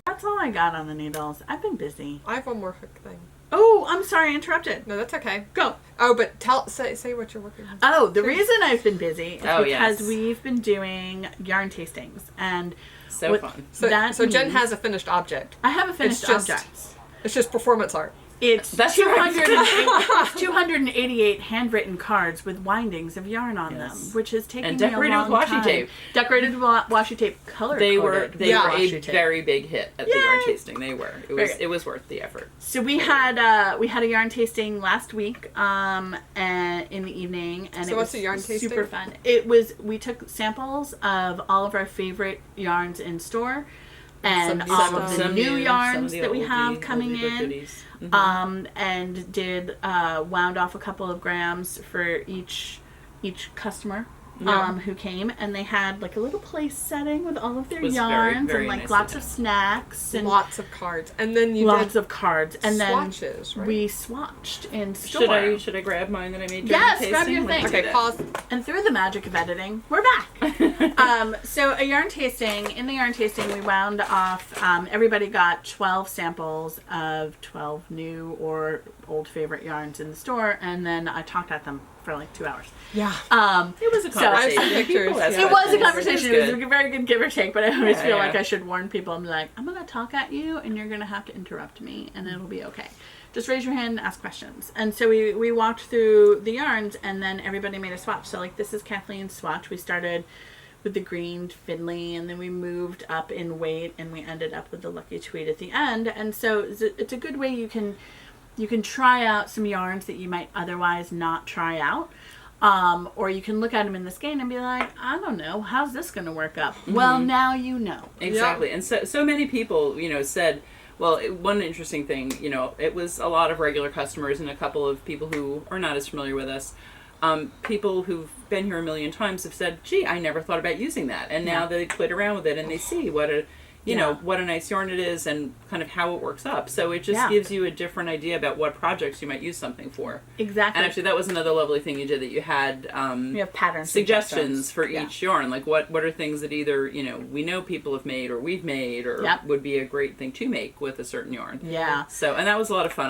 that's all I got on the needles. I've been busy. I have one more hook thing. Oh, I'm sorry, I interrupted. No, that's okay. Go. Oh, but say what you're working on. Oh, the reason I've been busy is because we've been doing yarn tastings, and fun. So Jen has a finished object. I have a finished object. It's just performance art. It's 288 handwritten cards with windings of yarn on them, which is taking me a long time. Decorated with washi tape. Color They were a very big hit at the yarn tasting. They were. It was worth the effort. So we had a yarn tasting last week, and in the evening, and it was a yarn tasting? Super fun. We took samples of all of our favorite yarns in store. And all of the new yarns that we have coming in. And did wound off a couple of grams for each customer who came, and they had like a little place setting with all of their yarns and like lots of snacks and lots of cards, and then of cards, and swatches, then we swatched in store. Should I grab mine that I made? Yes, grab your thing. Okay, pause. And through the magic of editing, we're back. So a yarn tasting. In the yarn tasting, we wound off. Everybody got 12 samples of 12 new or old favorite yarns in the store, and then I talked at them for like 2 hours. Yeah. It was a conversation. It was a conversation. It was a very good give or take, but I always feel like I should warn people. I'm like, I'm going to talk at you, and you're going to have to interrupt me, and it'll be okay. Just raise your hand and ask questions. And so we walked through the yarns, and then everybody made a swatch. So like this is Kathleen's swatch. We started with the green fiddly, and then we moved up in weight, and we ended up with the lucky tweed at the end. And so it's a good way you can try out some yarns that you might otherwise not try out. Or you can look at them in the skein and be like, I don't know, how's this going to work up? Mm-hmm. Well, now you know. Exactly. Yep. And so many people, said, well, one interesting thing, it was a lot of regular customers and a couple of people who are not as familiar with us. People who've been here a million times have said, gee, I never thought about using that. And now they played around with it and they see what a nice yarn it is and kind of how it works up. So it just gives you a different idea about what projects you might use something for. Exactly. And actually that was another lovely thing you did, that you had you have pattern suggestions for each yarn. Like what are things that either, we know people have made or we've made or would be a great thing to make with a certain yarn. Yeah. So, and that was a lot of fun.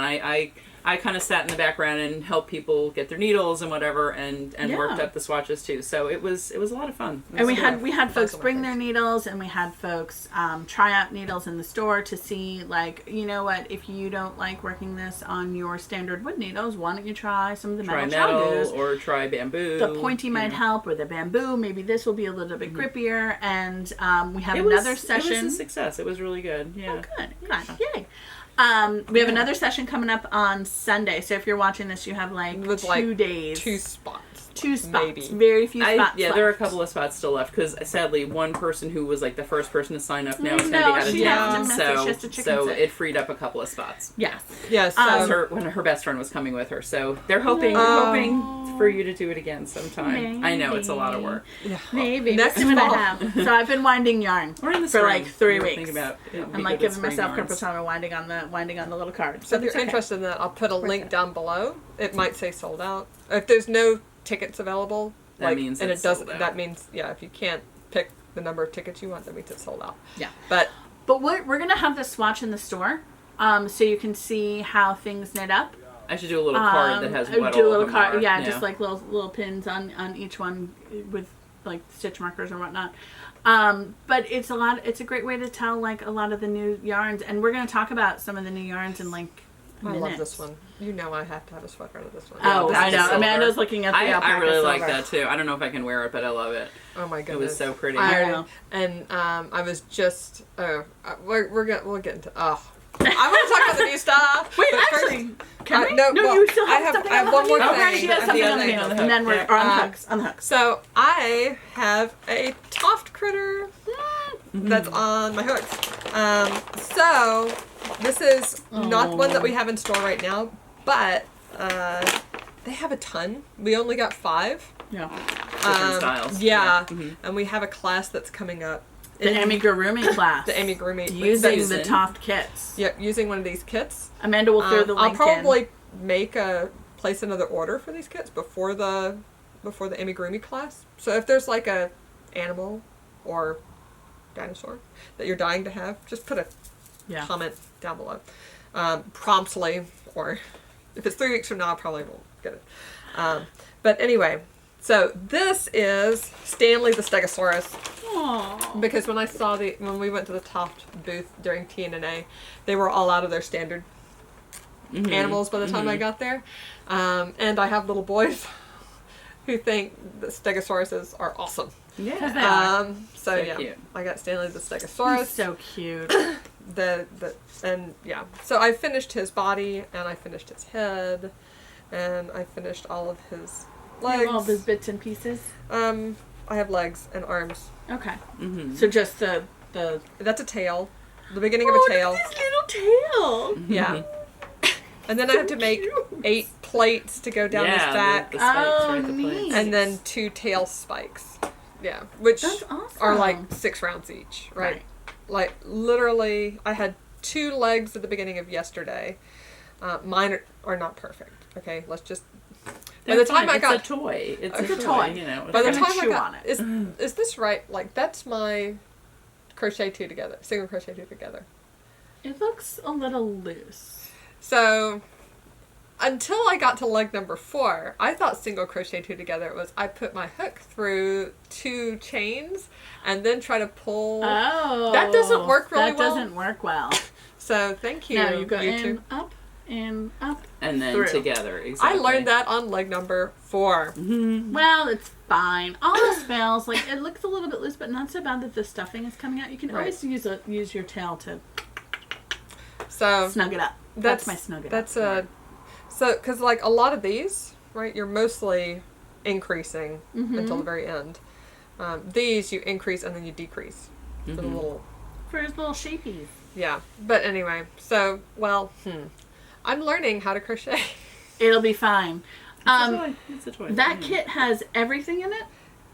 I kind of sat in the background and helped people get their needles and whatever, and worked up the swatches too. So it was a lot of fun. And we had folks bring their needles, and we had folks try out needles in the store to see, like, you know what, if you don't like working this on your standard wood needles, why don't you try some of the metal chagus, or try bamboo. The pointy might help, or the bamboo. Maybe this will be a little bit grippier. And we have another session. It was a success. It was really good. Yeah. Oh, good. Yay. We have another session coming up on Sunday. So if you're watching this, you have like 2 days. 2 spots. 2 spots. Maybe. Very few spots Yeah, left. there are a couple of spots still left because sadly one person who was like the first person to sign up now is going to No, be out of she has town. to miss it. She has to chicken So sit. it freed up a couple of spots. Yes. Yes. When her best friend was coming with her. So they're hoping for you to do it again sometime. I know it's a lot of work. Yeah. Maybe. Next We'll see what I fall. have. So I've been winding yarn Or in the for spring. like 3 We were weeks. thinking about it would be I'm like good in giving spring myself yarns. purple time and winding on the little card. So if you're it's okay. interested in that, I'll put a link down below. It might say sold out. If there's no tickets available, That means and it's it doesn't. sold out. That means if you can't pick the number of tickets you want, that means it's sold out. Yeah. But we're gonna have this swatch in the store, so you can see how things knit up. I should do a little card that has what do a all little of them card, are. yeah, just like little pins on each one with like stitch markers or whatnot. But it's a great way to tell like a lot of the new yarns, and we're gonna talk about some of the new yarns in like minutes. I love this one. You know I have to have a sweater of this one. Oh, this I is know. silver. Amanda's looking at the I alpaca really like silver. that too. I don't know if I can wear it, but I love it. Oh my It goodness. was so pretty. I know. And I was just we'll get into I want to talk about the new stuff. Wait, but actually, first, can we? no, you still have I have something I on have the one more hook? thing. Okay, she has The something other on the thing hook, on the and then hook, we're yeah. on the hooks. On the hooks. So I have a Toft critter that's on my hooks. So this is not one that we have in store right now, but they have a ton. We only got 5. Yeah. Different styles. Yeah, Mhm. and we have a class that's coming up. The Amigurumi class. The Amigurumi. Using the Toft kits. Yep, using one of these kits. Amanda will throw the link I'll probably place another order for these kits before the Amigurumi class. So if there's like a animal or dinosaur that you're dying to have, just put a comment down below promptly, or if it's 3 weeks from now, I probably won't get it. But anyway, so this is Stanley the Stegosaurus. Aww. Because when we went to the Toft booth during TNA, they were all out of their standard animals by the time I got there. And I have little boys who think the Stegosauruses are awesome. Yeah. So yeah, cute. I got Stanley the Stegosaurus. He's so cute. So I finished his body, and I finished his head, and I finished all of his legs. All those bits and pieces. I have legs and arms. Okay. Mm-hmm. So just the. That's a tail. The beginning of a tail. Look at his little tail. Yeah. And then I have to make 8 plates to go down his back. The spikes, Oh, right? The neat. plates. And then 2 tail spikes. Yeah. Which That's awesome. are like 6 rounds each, right? Like literally, I had 2 legs at the beginning of yesterday. Mine are not perfect. Okay, let's just. By the time I got it's a toy. It's a a toy. toy. You know. By the gonna time I chew got on it. is this right? Like that's my crochet 2 together, single crochet 2 together. It looks a little loose. So until I got to leg number 4, I thought single crochet 2 together was I put my hook through 2 chains and then try to pull. Oh. That doesn't work really that well. That doesn't work well. So thank you. No, you go YouTube. in, up, and then through. together. Exactly. I learned that on leg number 4. Mm-hmm. Well, it's fine. All the spells, like, it looks a little bit loose, but not so bad that the stuffing is coming out. You can always use your tail to So snug it up. That's my snug it that's up. So because like a lot of these, right, you're mostly increasing until the very end. These you increase and then you decrease for the little. For his little shapies. Yeah, but anyway, so I'm learning how to crochet. It'll be fine. It's a toy. That kit has everything in it,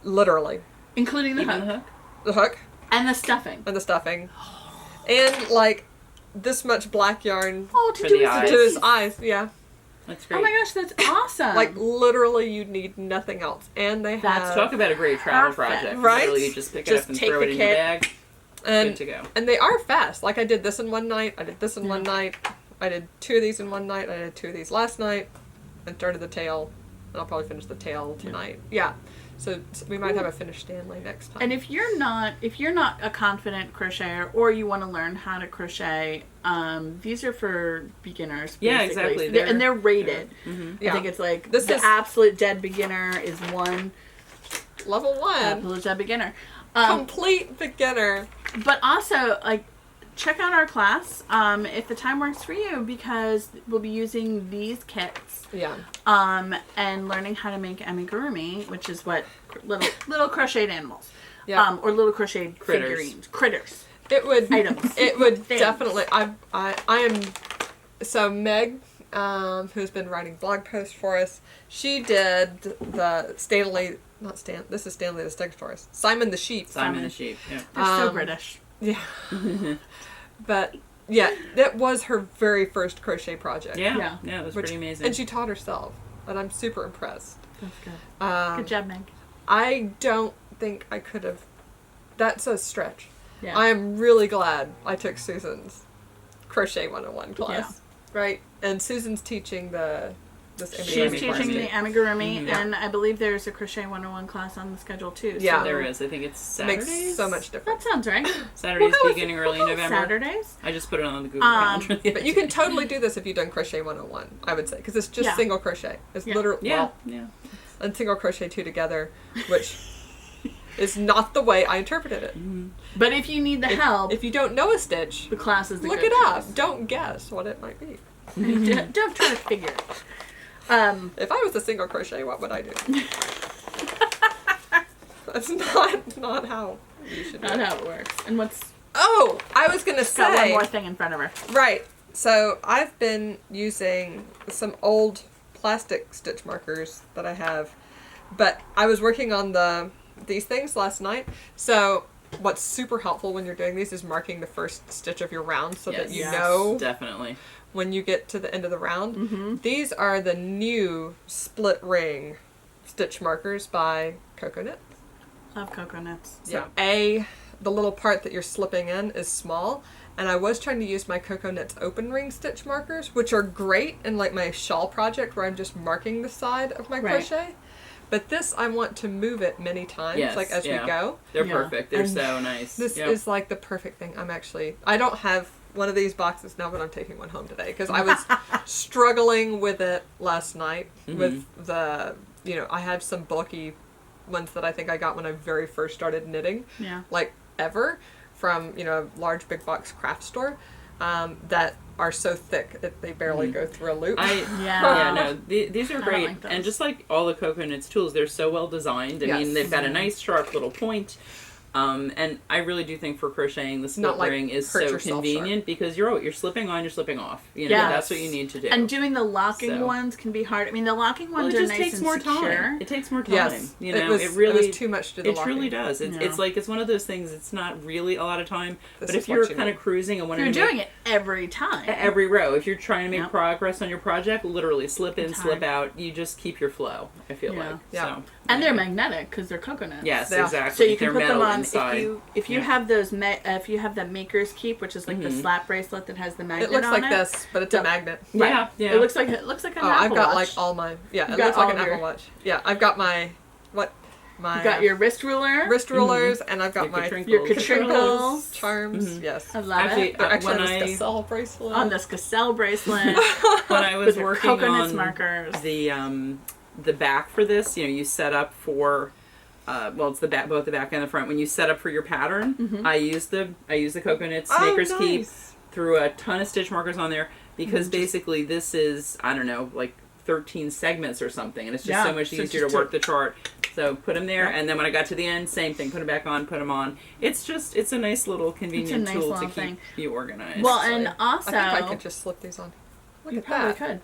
Literally, including the Even hook. the hook. the hook And the stuffing. and the stuffing, and like this much black yarn Oh, to For do the his eyes. to his face. eyes. Yeah, That's great. Oh my gosh, that's awesome. like literally, you need nothing else, and they That's have Talk about a great travel Perfect. project. Right? Literally, you just pick it Just up and take throw the it in your kit. bag. and Good to go. and they are fast. Like I did this in one night. I did this in one night. I did 2 of these in one night. I did 2 of these last night, and started the tail. And I'll probably finish the tail tonight. Yeah. So we might have a finished Stanley next time. And if you're not a confident crocheter or you want to learn how to crochet, these are for beginners. Basically. Yeah, exactly. And they're rated. Mm-hmm. Yeah. I think it's like This the is- absolute dead beginner is 1. Level 1. Absolute dead beginner. Complete beginner. But also, like, check out our class if the time works for you, because we'll be using these kits. Yeah. And learning how to make amigurumi, which is what little crocheted animals. Yeah. Or little crocheted Critters. Critters. It would items. It would definitely. I am. So Meg, who's been writing blog posts for us, she did the Stanley. Not Stan. This is Stanley the Stegosaurus. Simon the Sheep. Simon the Sheep. Yeah. They're so British. Yeah. But yeah, that was her very first crochet project. Yeah. It was pretty amazing. And she taught herself, and I'm super impressed. That's good. Good job, Meg. I don't think I could have. That's a stretch. Yeah. I am really glad I took Susan's Crochet 101 class. Right? And Susan's teaching She's teaching the amigurumi, Mm-hmm. and I believe there's a Crochet 101 class on the schedule too. Yeah. So There is. I think it's Saturdays. Makes so much difference. that sounds right. Saturdays beginning early November. Saturdays? I just put it on the Google calendar. But you can totally do this if you've done Crochet 101, I would say, because it's just single crochet. It's literally, and single crochet 2 together, which is not the way I interpreted it. Mm-hmm. But if you need the help, If you don't know a stitch, the class is the look good it up. choice. Don't guess what it might be. Don't try to figure it. If I was a single crochet, what would I do? That's not how you should do Not it. how it works. And what's Oh, I was going to got one say... more thing in front of her. Right. So I've been using some old plastic stitch markers that I have, but I was working on these things last night. So what's super helpful when you're doing these is marking the first stitch of your round so that you know Definitely. when you get to the end of the round. Mm-hmm. These are the new split ring stitch markers by Coconut. Love coconuts. So the little part that you're slipping in is small, and I was trying to use my Coconut's open ring stitch markers, which are great in like my shawl project where I'm just marking the side of my crochet. But this, I want to move it many times, as we go. They're perfect. They're so nice. This is like the perfect thing. I don't have one of these boxes now, but I'm taking one home today because I was struggling with it last night with the, I have some bulky ones that I think I got when I very first started knitting. Yeah. Like ever from, a large big box craft store that are so thick that they barely go through a loop. These are great. And just like all the Coconut's tools, they're so well designed. I mean, they've got a nice sharp little point. And I really do think for crocheting, the split ring is so convenient because you're slipping on, you're slipping off. That's what you need to do. And doing the locking ones can be hard. I mean, the locking ones are nice and secure. It takes more time. Yes. It was too much to do the locking. It truly does. It's one of those things. It's not really a lot of time, but if you're kind of cruising and wanting to doing it every time, every row, if you're trying to make progress on your project, literally slip in, slip out. You just keep your flow. I feel like. So. And they're magnetic because they're coconuts. Yes, exactly. So you can put them on inside. if you have those. If you have the Maker's Keep, which is like the slap bracelet that has the magnet. It looks on like this, but it's a magnet. Yeah. It looks like an Apple I've got Watch. like all my it looks like an Apple Watch. Yeah, I've got my you got your wrist rulers, and I've got your Catrinkles, charms. Yes, I love it. They're actually on this Cassell bracelet. On this Cassell bracelet, when I was working coconuts on markers. The back for this, you set up for. It's the back, both the back and the front. When you set up for your pattern, I use the Coconuts Maker's Keep, threw a ton of stitch markers on there because basically this is like 13 segments or something, and it's just so much easier to work the chart. So put them there, and then when I got to the end, same thing. Put them back on, put them on. It's a nice little convenient tool to keep you organized. Well, and also I think I could just slip these on. Look at that. Could.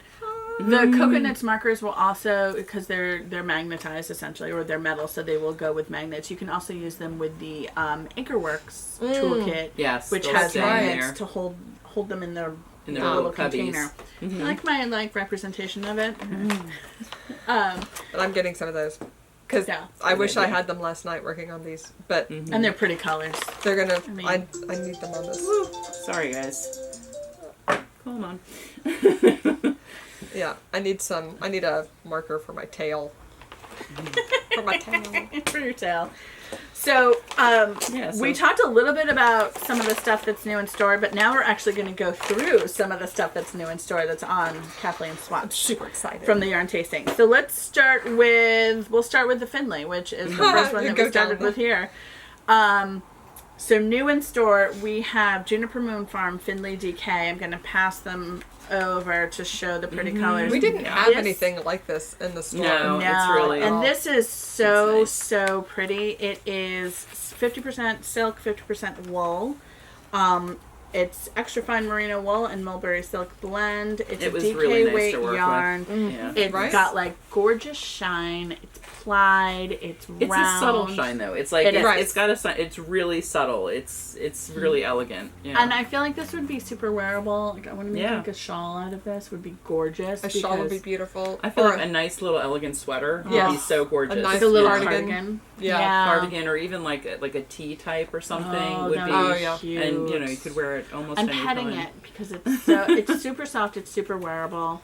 The Coconuts markers will also, because they're magnetized essentially, or they're metal, so they will go with magnets. You can also use them with the Anchorworks toolkit, which has magnets to hold them in their little container. I like my representation of it. But I'm getting some of those because I wish I had them last night working on these. But and they're pretty colors. They're gonna. I need them on this. Woo. Sorry, guys. Come on. Yeah, I need a marker for my tail. For your tail. So, we talked a little bit about some of the stuff that's new in store, but now we're actually going to go through some of the stuff that's new in store that's on Kathleen's swatch. I'm super excited. From the yarn tasting. So we'll start with the Findlay, which is the first one that we started with here. So new in store, we have Juniper Moon Farm, Findlay DK. I'm going to pass them over to show the pretty colors. We didn't have anything like this in the store. No, it's really... And this is so, nice. so pretty. It is 50% silk, 50% wool. It's extra fine merino wool and mulberry silk blend. It's a DK really nice weight to work yarn. with. Yeah. It's got like gorgeous shine. It's plied. It's round. It's a subtle shine though. It's like it's got a. It's really subtle. It's really elegant. Yeah. And I feel like this would be super wearable. Like I want to make like a shawl out of this. Would be gorgeous. A shawl would be beautiful. I feel like a nice little elegant sweater would be so gorgeous. A nice little cardigan. Cardigan, or even like a tee type or something would be. Cute. And you could wear it almost. I'm any petting time. it because it's super soft. It's super wearable.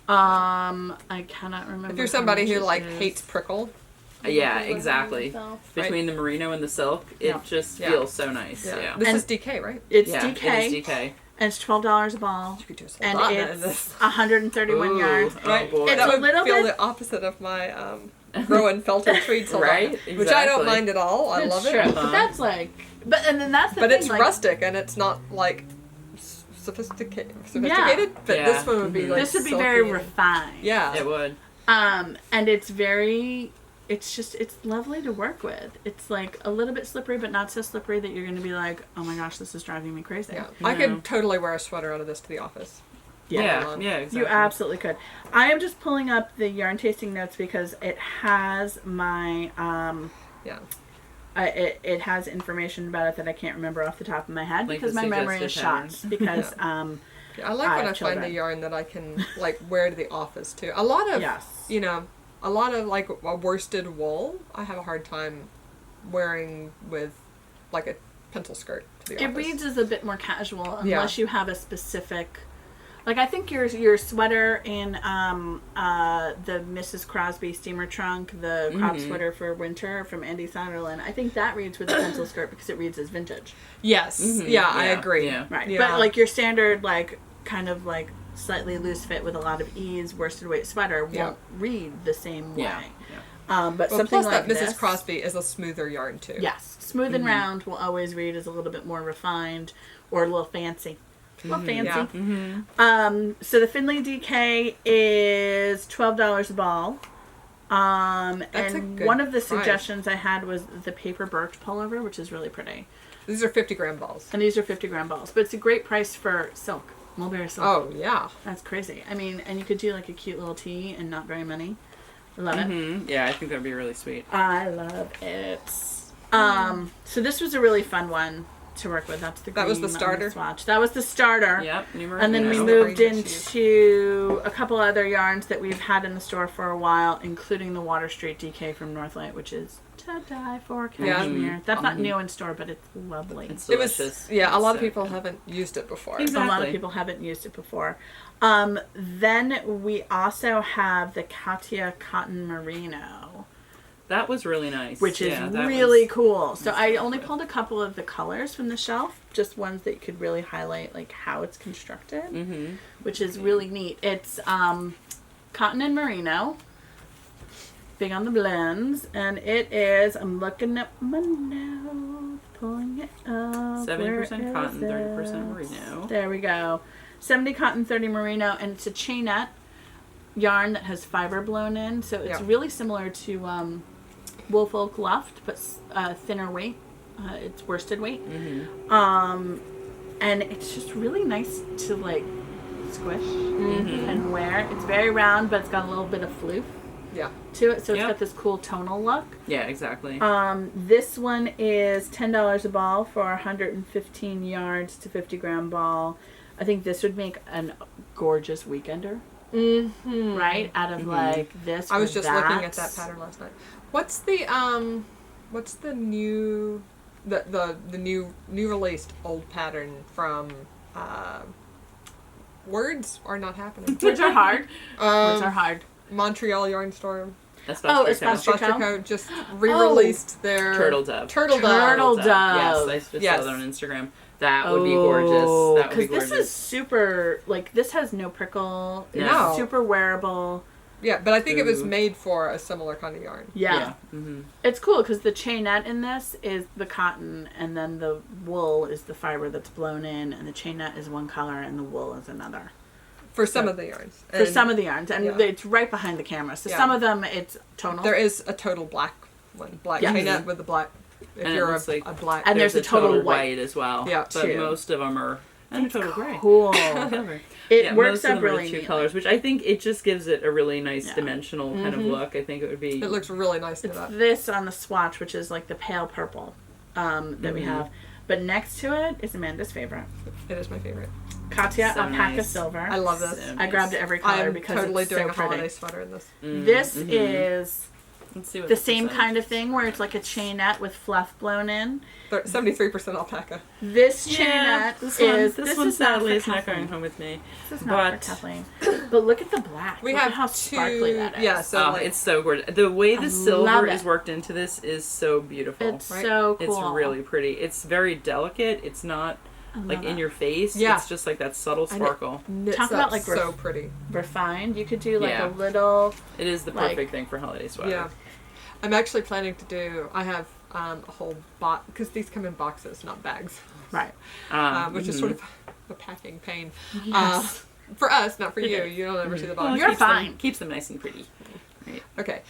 I cannot remember. If you're somebody who hates prickle. Yeah, exactly. Between the merino and the silk, it just feels so nice. Yeah. This is DK, right? It's DK. It is DK. And it's $12 a ball. You could do and it's 131 yards. Oh boy. It's a little bit the opposite of my Rowan felted tweed salon, right? Exactly. Which I don't mind at all. I love it. But that's and then that's the thing. But it's like, rustic and it's not like sophisticated. But this one would be like this would be very refined. Yeah, it would. And it's very. It's lovely to work with. It's like a little bit slippery, but not so slippery that you're going to be like, oh my gosh, this is driving me crazy. Yeah. I could totally wear a sweater out of this to the office. Yeah, exactly. You absolutely could. I am just pulling up the yarn tasting notes because it has my it has information about it that I can't remember off the top of my head because my memory is shot. Because I like when I find a yarn that I can wear to the office too. A lot of a lot of a worsted wool I have a hard time wearing with a pencil skirt to the office. It reads as a bit more casual unless you have a specific. I think your sweater in the Mrs. Crosby steamer trunk, the crop sweater for winter from Andy Sunderland, I think that reads with a pencil skirt because it reads as vintage. Yes. I agree. Yeah. Right. Yeah. But your standard kind of slightly loose fit with a lot of ease worsted weight sweater won't read the same way. But something plus like that Mrs. this, Crosby is a smoother yarn too. Yes. Smooth and round will always read as a little bit more refined or a little fancy. Well, fancy. Yeah. So the Findlay DK is $12 a ball. That's and a good one of the price. Suggestions I had was the paper birch pullover, which is really pretty. These are 50-gram balls. And these are 50-gram balls. But it's a great price for silk. Mulberry silk. Oh, yeah. That's crazy. I mean, and you could do a cute little tee and not very many. I love it. Yeah, I think that would be really sweet. I love it. So this was a really fun one to work with. That's the green. That was the starter. Swatch. That was the starter. Yep. And then we moved into a couple other yarns that we've had in the store for a while, including the Water Street DK from Northlight, which is to die for cashmere. That's not new in store, but it's lovely. It's delicious. A lot of people haven't used it before. Exactly. A lot of people haven't used it before. Then we also have the Katia Cotton Merino. That was really nice. Which is really cool. So I only pulled a couple of the colors from the shelf, just ones that you could really highlight how it's constructed, which is really neat. It's cotton and merino, big on the blends, and it is, I'm looking at my notes, pulling it up. 70% cotton, 30% merino. There we go. 70 cotton, 30 merino, and it's a chainette yarn that has fiber blown in, so it's really similar to Woolfolk Luft, but thinner weight. It's worsted weight. And it's just really nice to squish and wear. It's very round, but it's got a little bit of floof to it, so it's got this cool tonal look. Yeah, exactly. This one is $10 a ball for 115 yards to 50-gram ball. I think this would make a gorgeous weekender. Right? Out of this. I was just looking at that pattern last night. What's the new new released old pattern from Words Are Not Happening. Words are hard. Words are hard. Montreal Yarn Store. Espadrico just re-released their Turtle Dove. Turtle Dove. Yes, I just saw that on Instagram. That would be gorgeous. That would be gorgeous. This is super, this has no prickle. It's super wearable. Yeah, but I think it was made for a similar kind of yarn. Yeah. Mm-hmm. It's cool because the chainette in this is the cotton, and then the wool is the fiber that's blown in, and the chainette is one color and the wool is another. For some of the yarns. For some of the yarns. And it's right behind the camera. So some of them, it's tonal. There is a total black one. Black chainette with the black. If and you're a black. And there's a total white as well. Yeah. But most of them are... And a total gray. Cool. It works up really two colors, which I think it just gives it a really nice dimensional kind of look. I think it would be... It looks really nice. It's this on the swatch, which is like the pale purple that we have. But next to it is Amanda's favorite. It is my favorite. Katya Alpaca Silver. I love this. So I grabbed every color because totally it's doing so a pretty. holiday sweater in this. This is Let's see what the same kind of thing where it's like a chainette with fluff blown in. 73% alpaca. This chainette this one sadly is not going home with me. This is not for Kathleen. But look at the black. We look have how sparkly that is. Yeah, so it's so gorgeous. The way the silver is worked into this is so beautiful. It's so cool. It's really pretty. It's very delicate. It's not like in your face. Yeah. It's just like that subtle sparkle. Talk about like so pretty. Refined. You could do like a little... It is the perfect thing for holiday sweater. Yeah. I'm actually planning to do... I have a whole box... Because these come in boxes, not bags. Right. Which is sort of a packing pain. Yes. For us, not for you. You don't ever see the box. Well, you're fine. Keeps them nice and pretty. Right. Okay.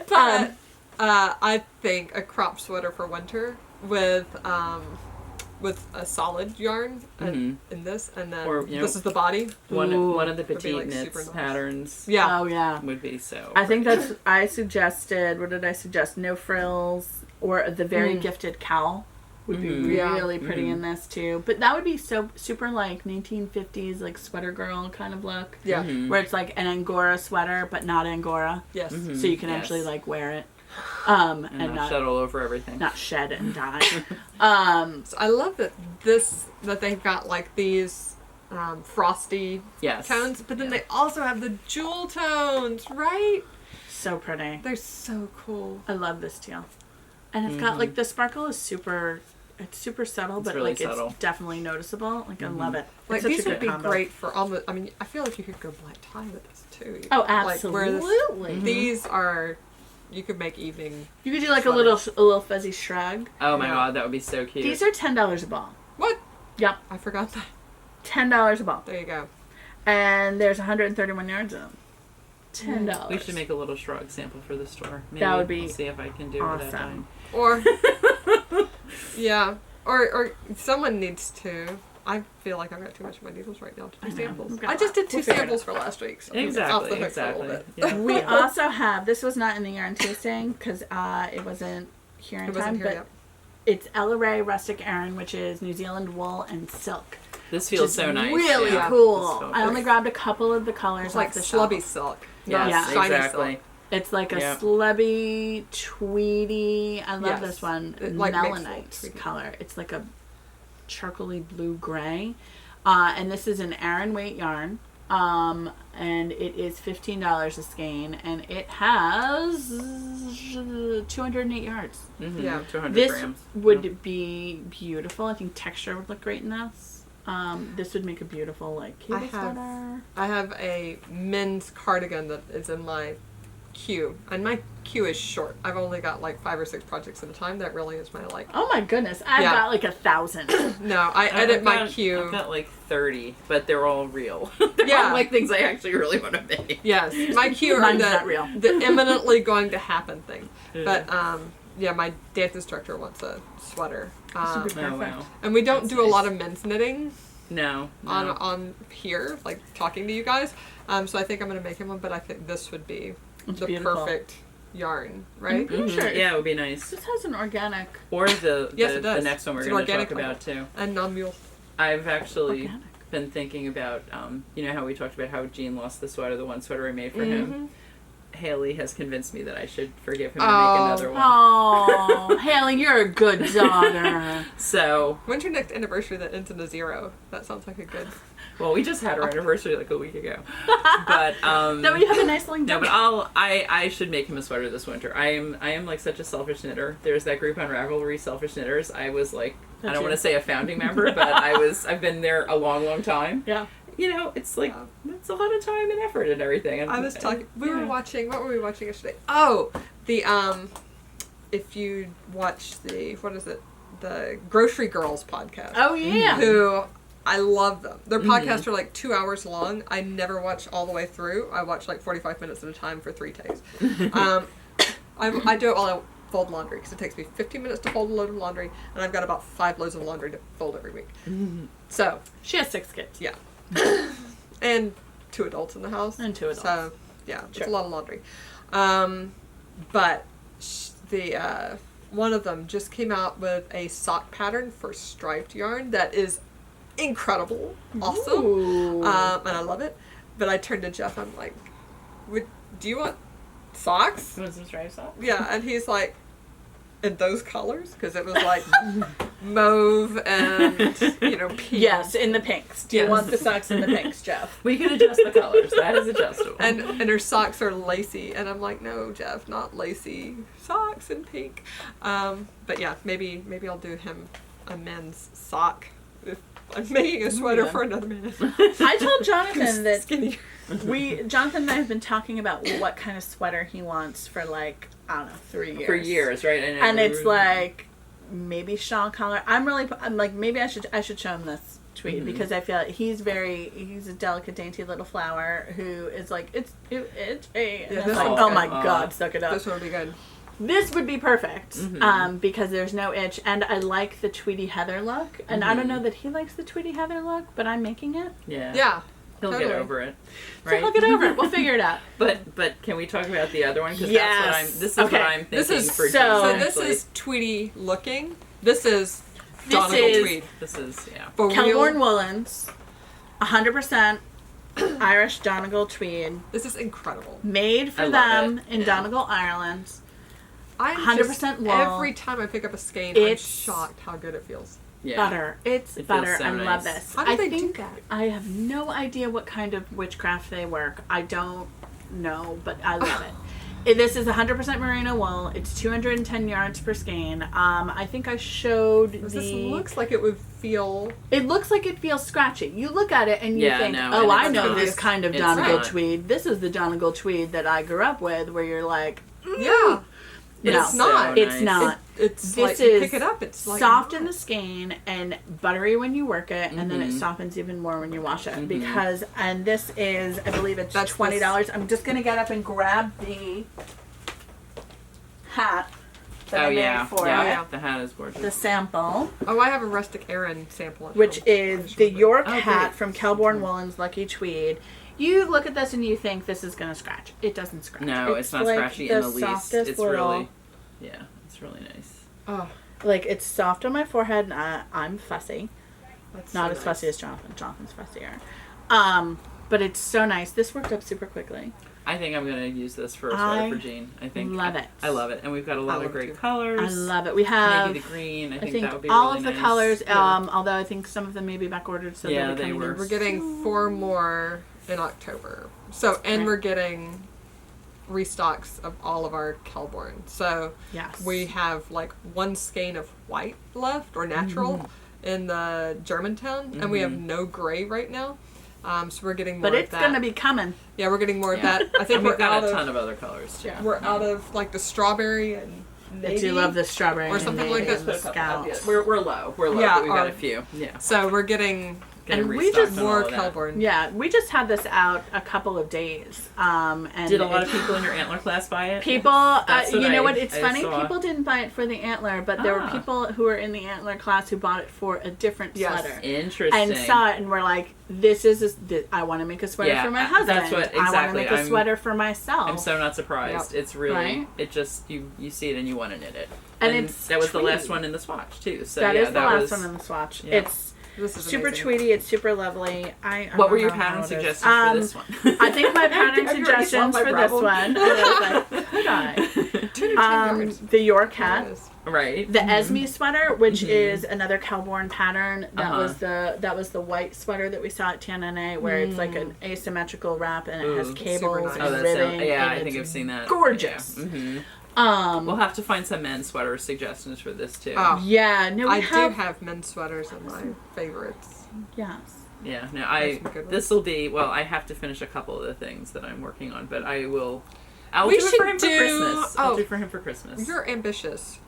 But I think a crop sweater for winter with a solid yarn in this, and then this is the body. One of the petite knits nice. Patterns. Yeah. Oh yeah. Would be so. I think that's. I suggested. What did I suggest? No frills or the very gifted cowl would be really pretty in this too. But that would be so super like 1950s like sweater girl kind of look. Yeah. Where it's like an Angora sweater but not Angora. Yes. So you can actually like wear it. And not shed all over everything. Not shed and dye. So I love that they've got like these frosty tones, but then they also have the jewel tones, right? So pretty. They're so cool. I love this teal. And it's got like the sparkle is super subtle, but really like subtle. It's definitely noticeable. Like I love it. Like these would be great for almost. I mean, I feel like you could go black tie with this too. Oh, absolutely. These are. You could make evening. You could do like a little fuzzy shrug. Oh my god, that would be so cute. These are $10 a ball. What? Yep. I forgot that. $10 a ball. There you go. And there's 131 yards of them. $10. We should make a little shrug sample for the store. Maybe that would be I'll see if I can do awesome. it that time. Or yeah, or someone needs to. I feel like I've got too much of my needles right now to do samples. I just did 2 samples for last week. So Exactly. Yeah. We also have, this was not in the yarn tasting because it wasn't here in time, but it's Ella Ray Rustic Aran, which is New Zealand wool and silk. This feels so nice. Really cool. I only grabbed a couple of the colors it's like off the slubby shelf. silk. Yes, shiny exactly. silk. It's like a slubby, tweedy. I love this one. Like melanite color. It's like a charcoaly blue gray. And this is an Aran weight yarn. And it is $15 a skein. And it has 208 yards. Mm-hmm. Yeah, 200 this grams. Would be beautiful. I think texture would look great in this. This would make a beautiful like cable sweater. I have a men's cardigan that is in my queue, and my queue is short. I've only got like 5 or 6 projects at a time. That really is my like. Oh my goodness! I've got like 1,000. No, I edit my queue. I've got like 30, but they're all real. Yeah, like things I actually really want to make. Yes, my queue are the imminently going to happen thing. But yeah, my dance instructor wants a sweater. Oh, wow. And we don't do a lot of men's knitting. No. On here, like talking to you guys. So I think I'm going to make him one, but I think this would be the perfect yarn, right? Mm-hmm. Sure. Yeah, it would be nice. This has an organic. Or the next one we're going to talk label. about too. And non-mule. I've actually been thinking about, you know how we talked about how Gene lost the sweater, the one sweater I made for him. Haley has convinced me that I should forgive him and make another one. Oh, Haley, you're a good daughter. So when's your next anniversary that ends in a 0? That sounds like a good. Well, we just had our anniversary like a week ago. But no, you have a nice link. No, but I should make him a sweater this winter. I am like such a selfish knitter. There's that group on Ravelry, Selfish Knitters. I was like, I don't want to say a founding member, but I've been there a long, long time. Yeah. it's like, it's a lot of time and effort and everything. And, I was talking, were watching, what were we watching yesterday? Oh, if you watch the Grocery Girls podcast. Oh, yeah. Who, I love them. Their podcasts are like 2 hours long. I never watch all the way through. I watch like 45 minutes at a time for 3 days. I do it while I fold laundry, because it takes me 15 minutes to fold a load of laundry, and I've got about 5 loads of laundry to fold every week. So. She has 6 kids. Yeah. And 2 adults in the house. And 2 adults. So, yeah, it's a lot of laundry. But the one of them just came out with a sock pattern for striped yarn that is incredible, awesome, and I love it. But I turned to Jeff, I'm like, do you want socks? You want some striped socks? Yeah, and he's like, in those colors? Because it was like mauve and, pink. Yes, in the pinks. Do you want the socks in the pinks, Jeff? We can adjust the colors. That is adjustable. And her socks are lacy. And I'm like, no, Jeff, not lacy. Socks in pink. But yeah, maybe I'll do him a men's sock. If I'm making a sweater for another man. I told Jonathan that skinny. Jonathan and I have been talking about what kind of sweater he wants for, like, I don't know, 3 years. For years, right? And it's like, maybe shawl collar. I'm like, maybe I should show him this tweet, because I feel like he's a delicate, dainty little flower who is like, it's and it's like, oh my God, suck it up. This would be good. This would be perfect, because there's no itch, and I like the Tweety Heather look, and I don't know that he likes the Tweety Heather look, but I'm making it. Yeah. He'll get over it. Right? So he'll get over it. We'll figure it out. But can we talk about the other one? Because this is what I'm thinking for Jean. So this is Tweety looking. This is Donegal tweed. This is, Kelborn Woolens, 100% Irish Donegal tweed. This is incredible. Made for them in Donegal, Ireland. 100% wool. Every time I pick up a skein, I'm shocked how good it feels. Yeah. Butter. It's butter. So I love this. How do they do that? I have no idea what kind of witchcraft they work. I don't know, but I love it. This is 100% merino wool. It's 210 yards per skein. I think I showed This looks like it would feel... It looks like it feels scratchy. You look at it and you think, I know this kind of Donegal tweed. This is the Donegal tweed that I grew up with, where you're like... Yeah. It's not. It's not. It's like you pick it up. It's like soft in the skein and buttery when you work it, and then it softens even more when you wash it. And this is, I believe it's $20. I'm just gonna get up and grab the hat that I made for it. The hat is gorgeous. The sample. Oh, I have a rustic Erin sample at which home. is the York hat from Kelborn Woolen's Lucky Tweed. You look at this and you think this is gonna scratch. It doesn't scratch. No, it's not like scratchy in the least. It's really, it's really nice. Oh, like it's soft on my forehead, and I'm fussy. That's not so as fussy as Jonathan. Jonathan's fussier. But it's so nice. This worked up super quickly. I think I'm gonna use this for a sweater for Jean. I love it. I love it, and we've got a lot of great colors. I love it. We have maybe the green. I think that would be all really of the nice. colors. Although I think some of them may be back ordered, so they were. We're getting 4 more in October. So we're getting restocks of all of our Kelborn. So we have like 1 skein of white left or natural in the Germantown, and we have no gray right now. So we're getting more of that. But it's going to be coming. Yeah, we're getting more of that. I think we've got a ton of other colors too. We're out of like the strawberry and navy. I do love the strawberry or something like this. We're low. We're low, but we've got a few. Yeah. So we're getting we just more Kelborn. Yeah, we just had this out a couple of days. And did a lot of people in your Antler class buy it? People, you know what? It's funny. People didn't buy it for the Antler, but there were people who were in the Antler class who bought it for a different sweater. Interesting. And saw it and were like, "This is. I want to make a sweater for my husband. That's what exactly. I want to make a sweater for myself." I'm so not surprised. It's really it just you see it and you want to knit it. And that was the last one in the swatch too. So that is the last one in the swatch. Yeah. It's super tweedy. It's super lovely. What were your pattern suggestions for this one? I think my pattern suggestions for this one. The York hat. Right. The Esme sweater, which is another Kelborn pattern. That was the white sweater that we saw at TNNA, where it's like an asymmetrical wrap and it has cables and ribbing. I think I've seen that. Gorgeous. Yeah. We'll have to find some men's sweater suggestions for this too. Oh. Yeah, no, I do have men's sweaters in my favorites. Yes. Yeah. No, this will be, well, I have to finish a couple of the things that I'm working on, but I'll do it for him for Christmas. I'll do it for him for Christmas. You're ambitious.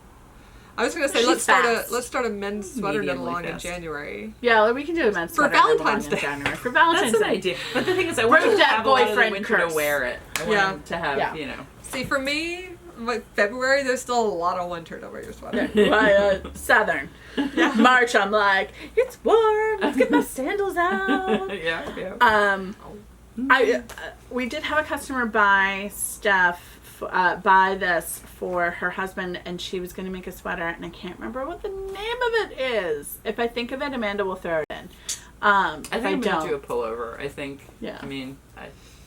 I was going to say, let's start a men's sweater knit along in January. Yeah, we can do a men's sweater for Valentine's Day. In January. For Valentine's Day. That's an idea. But the thing is, I want to have a lot of the winter to wear it. I want him to have, you know. See, for me, like February, there's still a lot of winter to wear your sweater. Southern. March, I'm like, it's warm. Let's get my sandals out. We did have a customer buy stuff. Buy this for her husband, and she was going to make a sweater, and I can't remember what the name of it is. If I think of it, Amanda will throw it in. I think I'm going to do a pullover. I think. Yeah. I mean,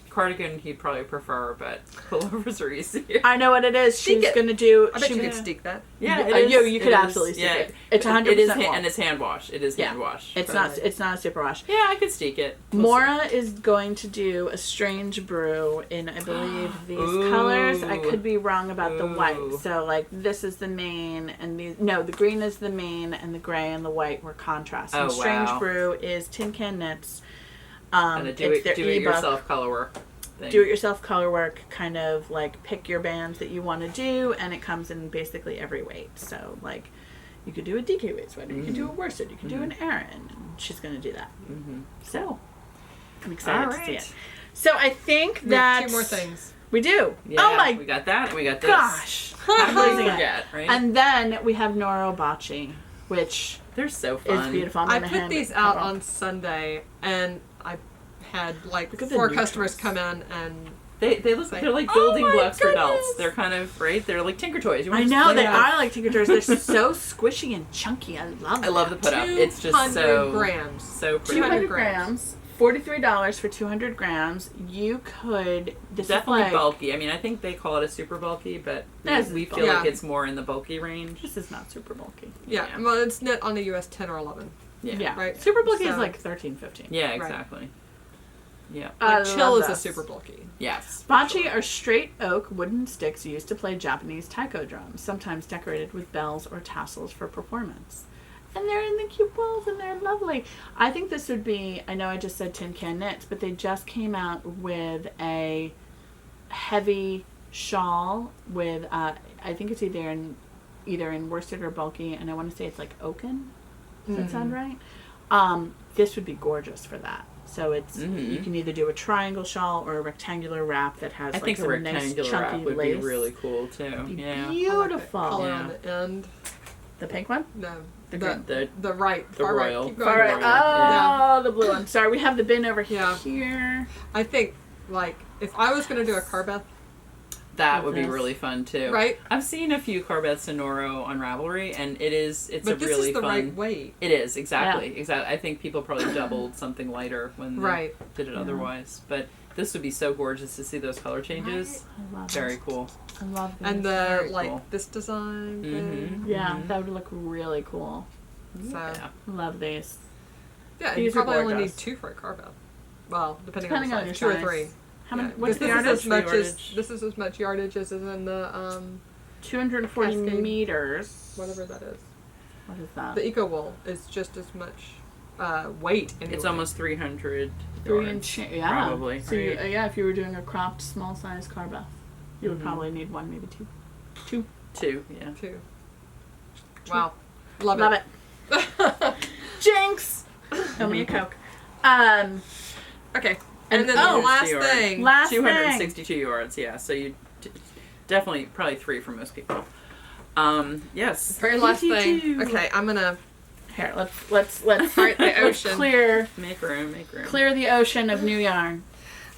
cardigan he'd probably prefer, but pullovers are easier. I know what it is. She's going to do. I bet you could steek that. Yeah, you could absolutely steek it. It's 100%. It is, and it's hand wash. It is hand wash. It's not. It's not a super wash. Yeah, I could steek it. Mora is going to do a strange brew in, I believe, these colors. I could be wrong about the white. So, like, this is the main, and the green is the main, and the gray and the white were contrast. And strange brew is tin can knits. And a do-it-yourself color work. Do-it-yourself color work, kind of like pick your bands that you want to do, and it comes in basically every weight. So, like, you could do a DK weight sweater, you could do a worsted, you could do an Aran, and she's going to do that. So, I'm excited to see it. So, I think that... 2 more things. We do. Yeah, we got that, and we got this. Gosh. How can we forget, right? And then we have Noro Bachi, which... They're so fun. It's beautiful. I put these out on Sunday, and I had like 4 customers come in, and they're like building blocks for adults. They're kind of they're like Tinker Toys. I know they are like Tinker Toys. They're so squishy and chunky. I love. I love the put up. It's just 200 grams. So pretty. 200 grams. $43 for 200 grams. You could definitely bulky. I mean, I think they call it a super bulky, but we feel like it's more in the bulky range. This is not super bulky. Yeah. Well, it's knit on the US 10 or 11. Yeah. Right. Super bulky is like 13, 15. Yeah, exactly. Right. Yeah. Like chill is a super bulky. Yes. Bachi are straight oak wooden sticks used to play Japanese taiko drums, sometimes decorated with bells or tassels for performance. And they're in the cute balls, and they're lovely. I think this would be, I know I just said tin can knits, but they just came out with a heavy shawl with, I think it's either in worsted or bulky, and I want to say it's like oaken. Does that sound right? This would be gorgeous for that. So it's you can either do a triangle shawl or a rectangular wrap that has like some nice chunky would lace. Be really cool too. Beautiful. I like color on the end. The pink one? No. The right. The far royal. Right. Keep going. Far right. Oh, the blue one. Sorry, we have the bin over here. I think, like, if I was going to do a Carbeth, that would be really fun too. Right? I've seen a few Carbeth Sonoro on Ravelry, and it's but a really fun. But this is the right weight. It is, exactly. I think people probably doubled something lighter when they did it otherwise. But this would be so gorgeous to see those color changes. I love Very cool. I love these. And the this design thing. Yeah, that would look really cool. So love these. Yeah, these you probably only need 2 for a Carbeth. Well, depending on your size, 2 or 3. How many? What's the yardage? This is as much yardage as is in the 240 meters. Whatever that is. What is that? The Eco Wool is just as much weight. Anyway. It's almost 300 yards. Yeah, probably. So if you were doing a cropped small size Carbeth, you would probably need 1, maybe 2. 2, yeah. 2. Wow, love it. Jinx. Owe me a Coke. Okay. And then the last thing. 262 yards, yeah. So you definitely, probably 3 for most people. Yes. Very last thing. Okay, I'm gonna. Here, let's part the ocean. Clear. Make room. Clear the ocean of new yarn.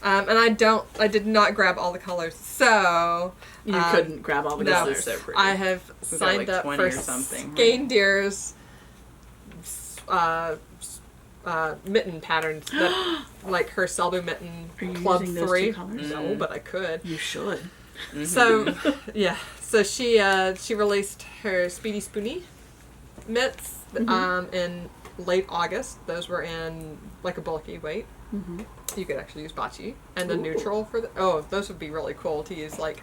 And I did not grab all the colors, so you couldn't grab all the colors. So pretty. I have signed up for Skein-Deer's mitten patterns that like her Selbu mitten Club 3. No, but I could. You should. So so she released her Speedy Spoonie mitts in late August. Those were in like a bulky weight. You could actually use Bachi and the neutral for those would be really cool to use, like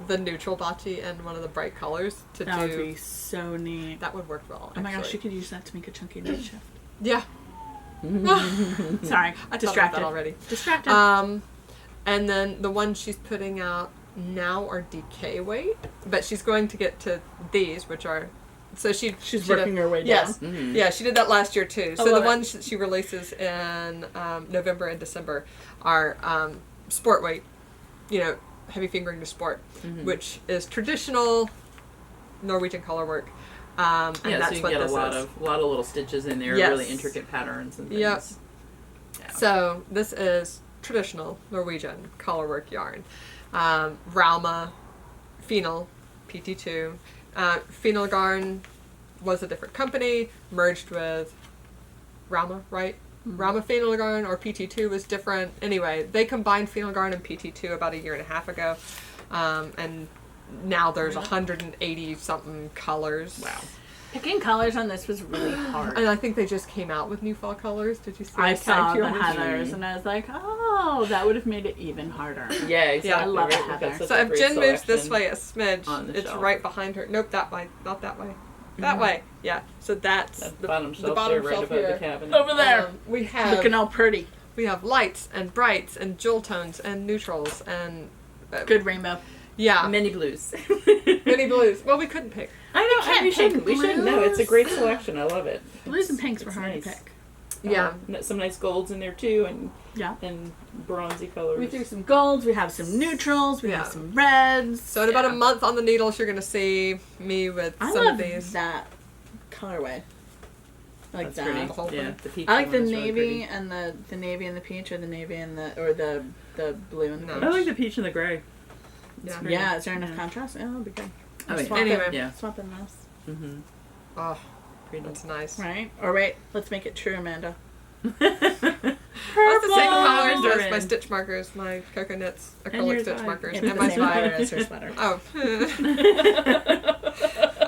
the neutral Bachi and one of the bright colors to that would be so neat. That would work well. Oh my gosh, you could use that to make a chunky night shift. Yeah. Sorry, I distracted that already. Distracted. And then the ones she's putting out now are decay weight, but she's going to get to these, which are. So she's working her way down. Yes, yeah, she did that last year too. So the ones that she releases in November and December are sport weight, heavy fingering to sport, which is traditional Norwegian color work. And that's so you what get this a lot is. of little stitches in there, Yes. really intricate patterns and things. Yep. Yeah. So this is traditional Norwegian colorwork yarn. Rauma, Phenol, PT2. Phenol Garn was a different company, merged with Rauma, right? Rauma Phenol Garn or PT2 was different. Anyway, they combined Phenol Garn and PT2 about 1.5 years ago. And now there's 180 something colors. Wow. Picking colors on this was really hard. And I think they just came out with new fall colors. Did you see? I saw the heathers and I was like, oh, that would have made it even harder. Yeah, exactly. I love right? heather. So if Jen moves this way a smidge, it's shelf. right behind her. Nope, that way. Not that way. That way. Yeah. So that's the bottom shelf, the bottom there, right shelf above here. the cabinet. Over there. We have Looking all pretty. We have lights and brights and jewel tones and neutrals and Good rainbow. yeah, Many blues. many blues. Well, we couldn't pick. I know. can't We pick shouldn't. We shouldn't. No, it's a great selection. I love it. Blues and pinks It's were hard nice. to pick. Yeah. Some nice golds in there too, Yeah. and bronzy colors. We threw some golds, we have some neutrals, we have Yeah. some reds. So in about a month on the needles, you're gonna see me with I some love of these. that colorway. I like That's that. pretty. The whole Yeah, thing. the peach I like one the is really navy pretty. and the navy and the peach, or the navy and the blue and the No. peach. I like the peach and the gray. Yeah. Yeah, is there enough contrast? Oh, that'll be good. Oh, yeah. Swapping, Anyway. Yeah. swapping this. Mm-hmm. Oh, Pretty that's nice. Right? Or wait, let's make it true, Amanda. That's the same colors Purple. as my stitch markers, my coconuts And acrylic yours stitch are- markers, It's and the my same color Zweig. as her sweater. Oh.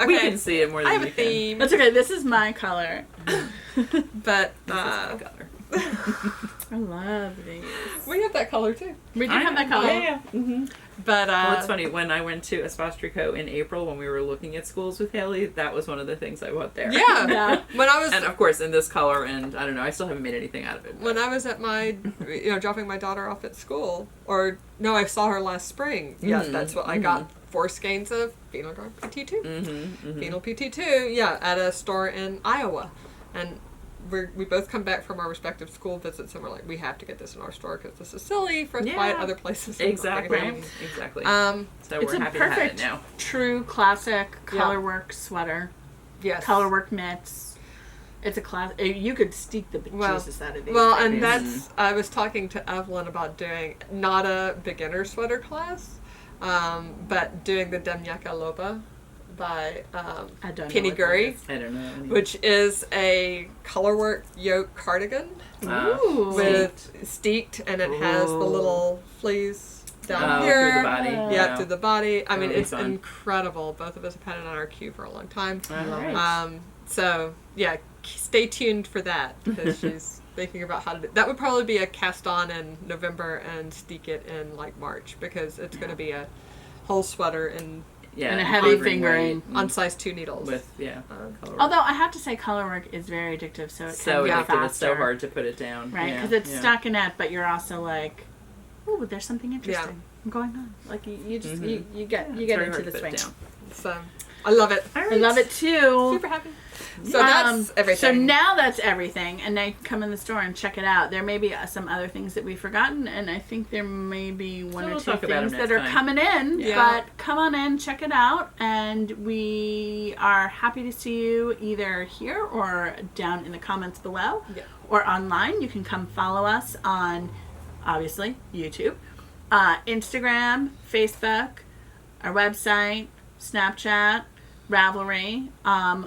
We Okay. can see it more I than have a you can. theme, That's okay, this is my color. but This is my color. I love these. we have that color too. We do have that color. Yeah. Mm-hmm. But Well, it's funny, when I went to Espostrico in April when we were looking at schools with Haley, that was one of the things I bought there. yeah, Yeah. when I was And of course, in this color, and I don't know, I still haven't made anything out of it. when I was at my, dropping my daughter off at school, or no, I saw her last spring. Yeah, that's what I got. 4 skeins of Phenol Garn PT2. Phenol PT2, yeah, at a store in Iowa. And we both come back from our respective school visits and we're like, we have to get this in our store because this is silly for us to buy at Yeah. other places. Exactly. Right. Exactly. So So It's we're a happy to have it perfect now. true classic colorwork sweater. yes. Colorwork mitts. It's a class. You could steek the bejesus out of these. Well, babies. and that's, I was talking to Evelyn about doing not a beginner sweater class, but doing the Demnyaka Loba by I don't know Penny what that Gurry, is. I don't know. which is a colorwork yoke cardigan Ooh. with steeked, and it has the little fleece down through here. the body. Yeah, through the body. I mean, That'll be it's fun. incredible. Both of us have had it on our queue for a long time. All right. So yeah, stay tuned for that because she's thinking about how to do. That would probably be a cast on in November and steek it in like March because it's going to be a whole sweater and Yeah, and a heavy fingering fingering. weight on size 2 needles. with color. Although I have to say, colorwork is very addictive, so it so can be addictive, faster. it's so hard to put it down. Right? Yeah, Because it's yeah. stockinette, but you're also like, ooh, there's something interesting going on. Like you just you get It's you get very into hard the to put swing. it down. So I love it. I love it too. Super happy. So that's everything. So now that's everything, and now you can come in the store and check it out. There may be some other things that we've forgotten, and I think there may be one we'll or two talk about things them that next are time. coming in. Yeah. But come on in, check it out, and we are happy to see you either here or down in the comments below, Yeah. or online. You can come follow us on, obviously, YouTube, Instagram, Facebook, our website, Snapchat. Ravelry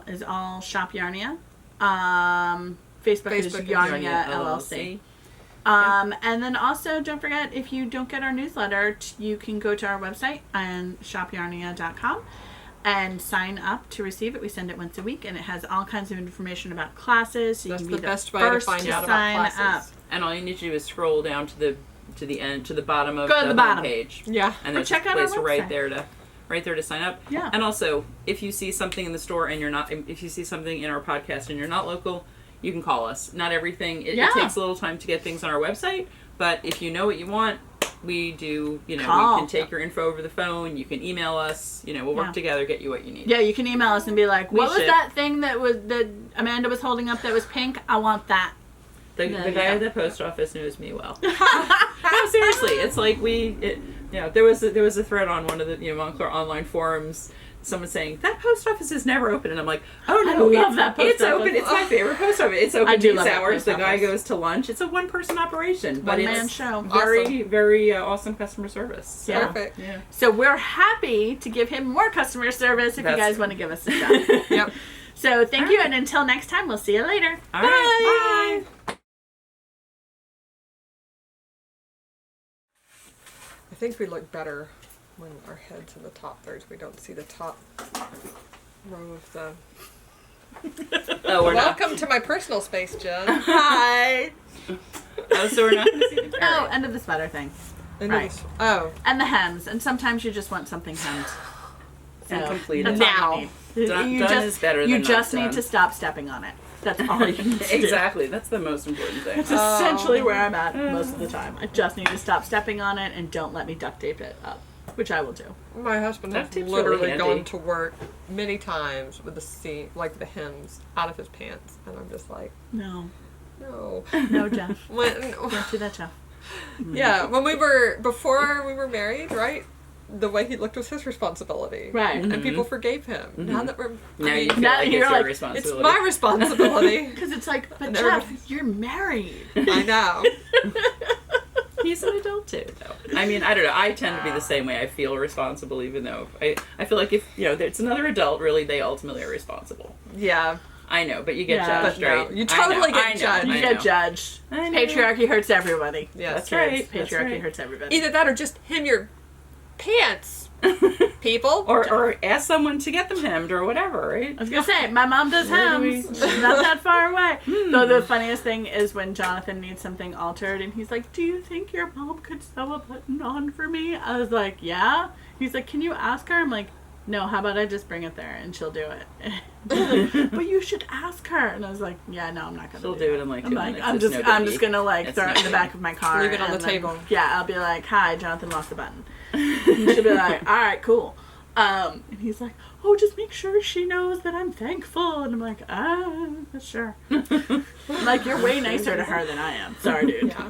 is all Shop Yarnia. Facebook is Facebook is Yarnia Yarnia LLC. And then also, don't forget, if you don't get our newsletter, you can go to our website and shopyarnia.com and sign up to receive it. We send it once a week, and it has all kinds of information about classes. So you That's can be the best way to first find out sign about classes. up. And all you need to do is scroll down to the end, to the bottom of Go to the bottom. page. Yeah. And Or there's check a out our place website. right there to sign up. Yeah. And also, if you see something in the store and you're not, if you see something in our podcast and you're not local, you can call us. Not everything, it takes a little time to get things on our website, but if you know what you want, we do, we can take your info over the phone, you can email us, we'll work together, get you what you need. Yeah, you can email us and be like, what was that thing that Amanda was holding up that was pink? I want that. The guy at the post office knows me well. No, seriously, it's like there was a thread on one of the Montclair online forums. Someone saying that post office is never open, and I'm like, oh no, I love that post it's office. open. It's my favorite post office. It's open these hours. The guy office. goes to lunch. It's a one-person operation, but One-man it's show. very, very awesome customer service. So, Perfect. Yeah. So we're happy to give him more customer service if you guys want to give us a shot. Yep. So thank you, and until next time, we'll see you later. All Bye. right. Bye. I think we look better when our head's in the top thirds. We don't see the top row of the... Oh, we're Welcome to my personal space, Jen. Hi. Oh, so we're not going to see the carrot. Oh, end of the sweater thing. Right. Oh. And the hems. And sometimes you just want something hemmed. And completed. That's all you need. Done is better than You not just done. need to stop stepping on it. That's all you need to do. Exactly. That's the most important thing. That's essentially where I'm at most of the time. I just need to stop stepping on it and don't let me duct tape it up, which I will do. My husband has literally gone to work many times with the seam, like the hems, out of his pants, and I'm just like, No, Jeff. Don't do that, Jeff. Yeah, before we were married, right? The way he looked was his responsibility, Right? And people forgave him. Now that we're you feel like it's your responsibility. It's my responsibility. Because it's like, but Jeff, you're married. I know. He's an adult too, though. I mean, I don't know. I tend to be the same way. I feel responsible, even though I feel like if it's another adult, really, they ultimately are responsible. Yeah. I know, but you get judged, no, right? you totally get judged. You get judged. Patriarchy hurts everybody. Yeah, that's right. Patriarchy hurts everybody. Either that or just hem your pants, people. or ask someone to get them hemmed or whatever, right? I was gonna say, my mom does hems. She's not that far away. Though the funniest thing is when Jonathan needs something altered and he's like, do you think your mom could sew a button on for me? I was like, yeah. He's like, can you ask her? I'm like, no, how about I just bring it there and she'll do it. Like, but you should ask her. And I was like, yeah, no, I'm not gonna She'll do it in like 2 minutes. I'm just gonna throw it in the back of my car. Leave it on the table. Yeah, I'll be like, hi, Jonathan lost a button. And she'll be like, all right, cool. And he's like, oh, just make sure she knows that I'm thankful. And I'm like, sure. I'm like, you're way nicer to her than I am. Sorry, dude. Yeah.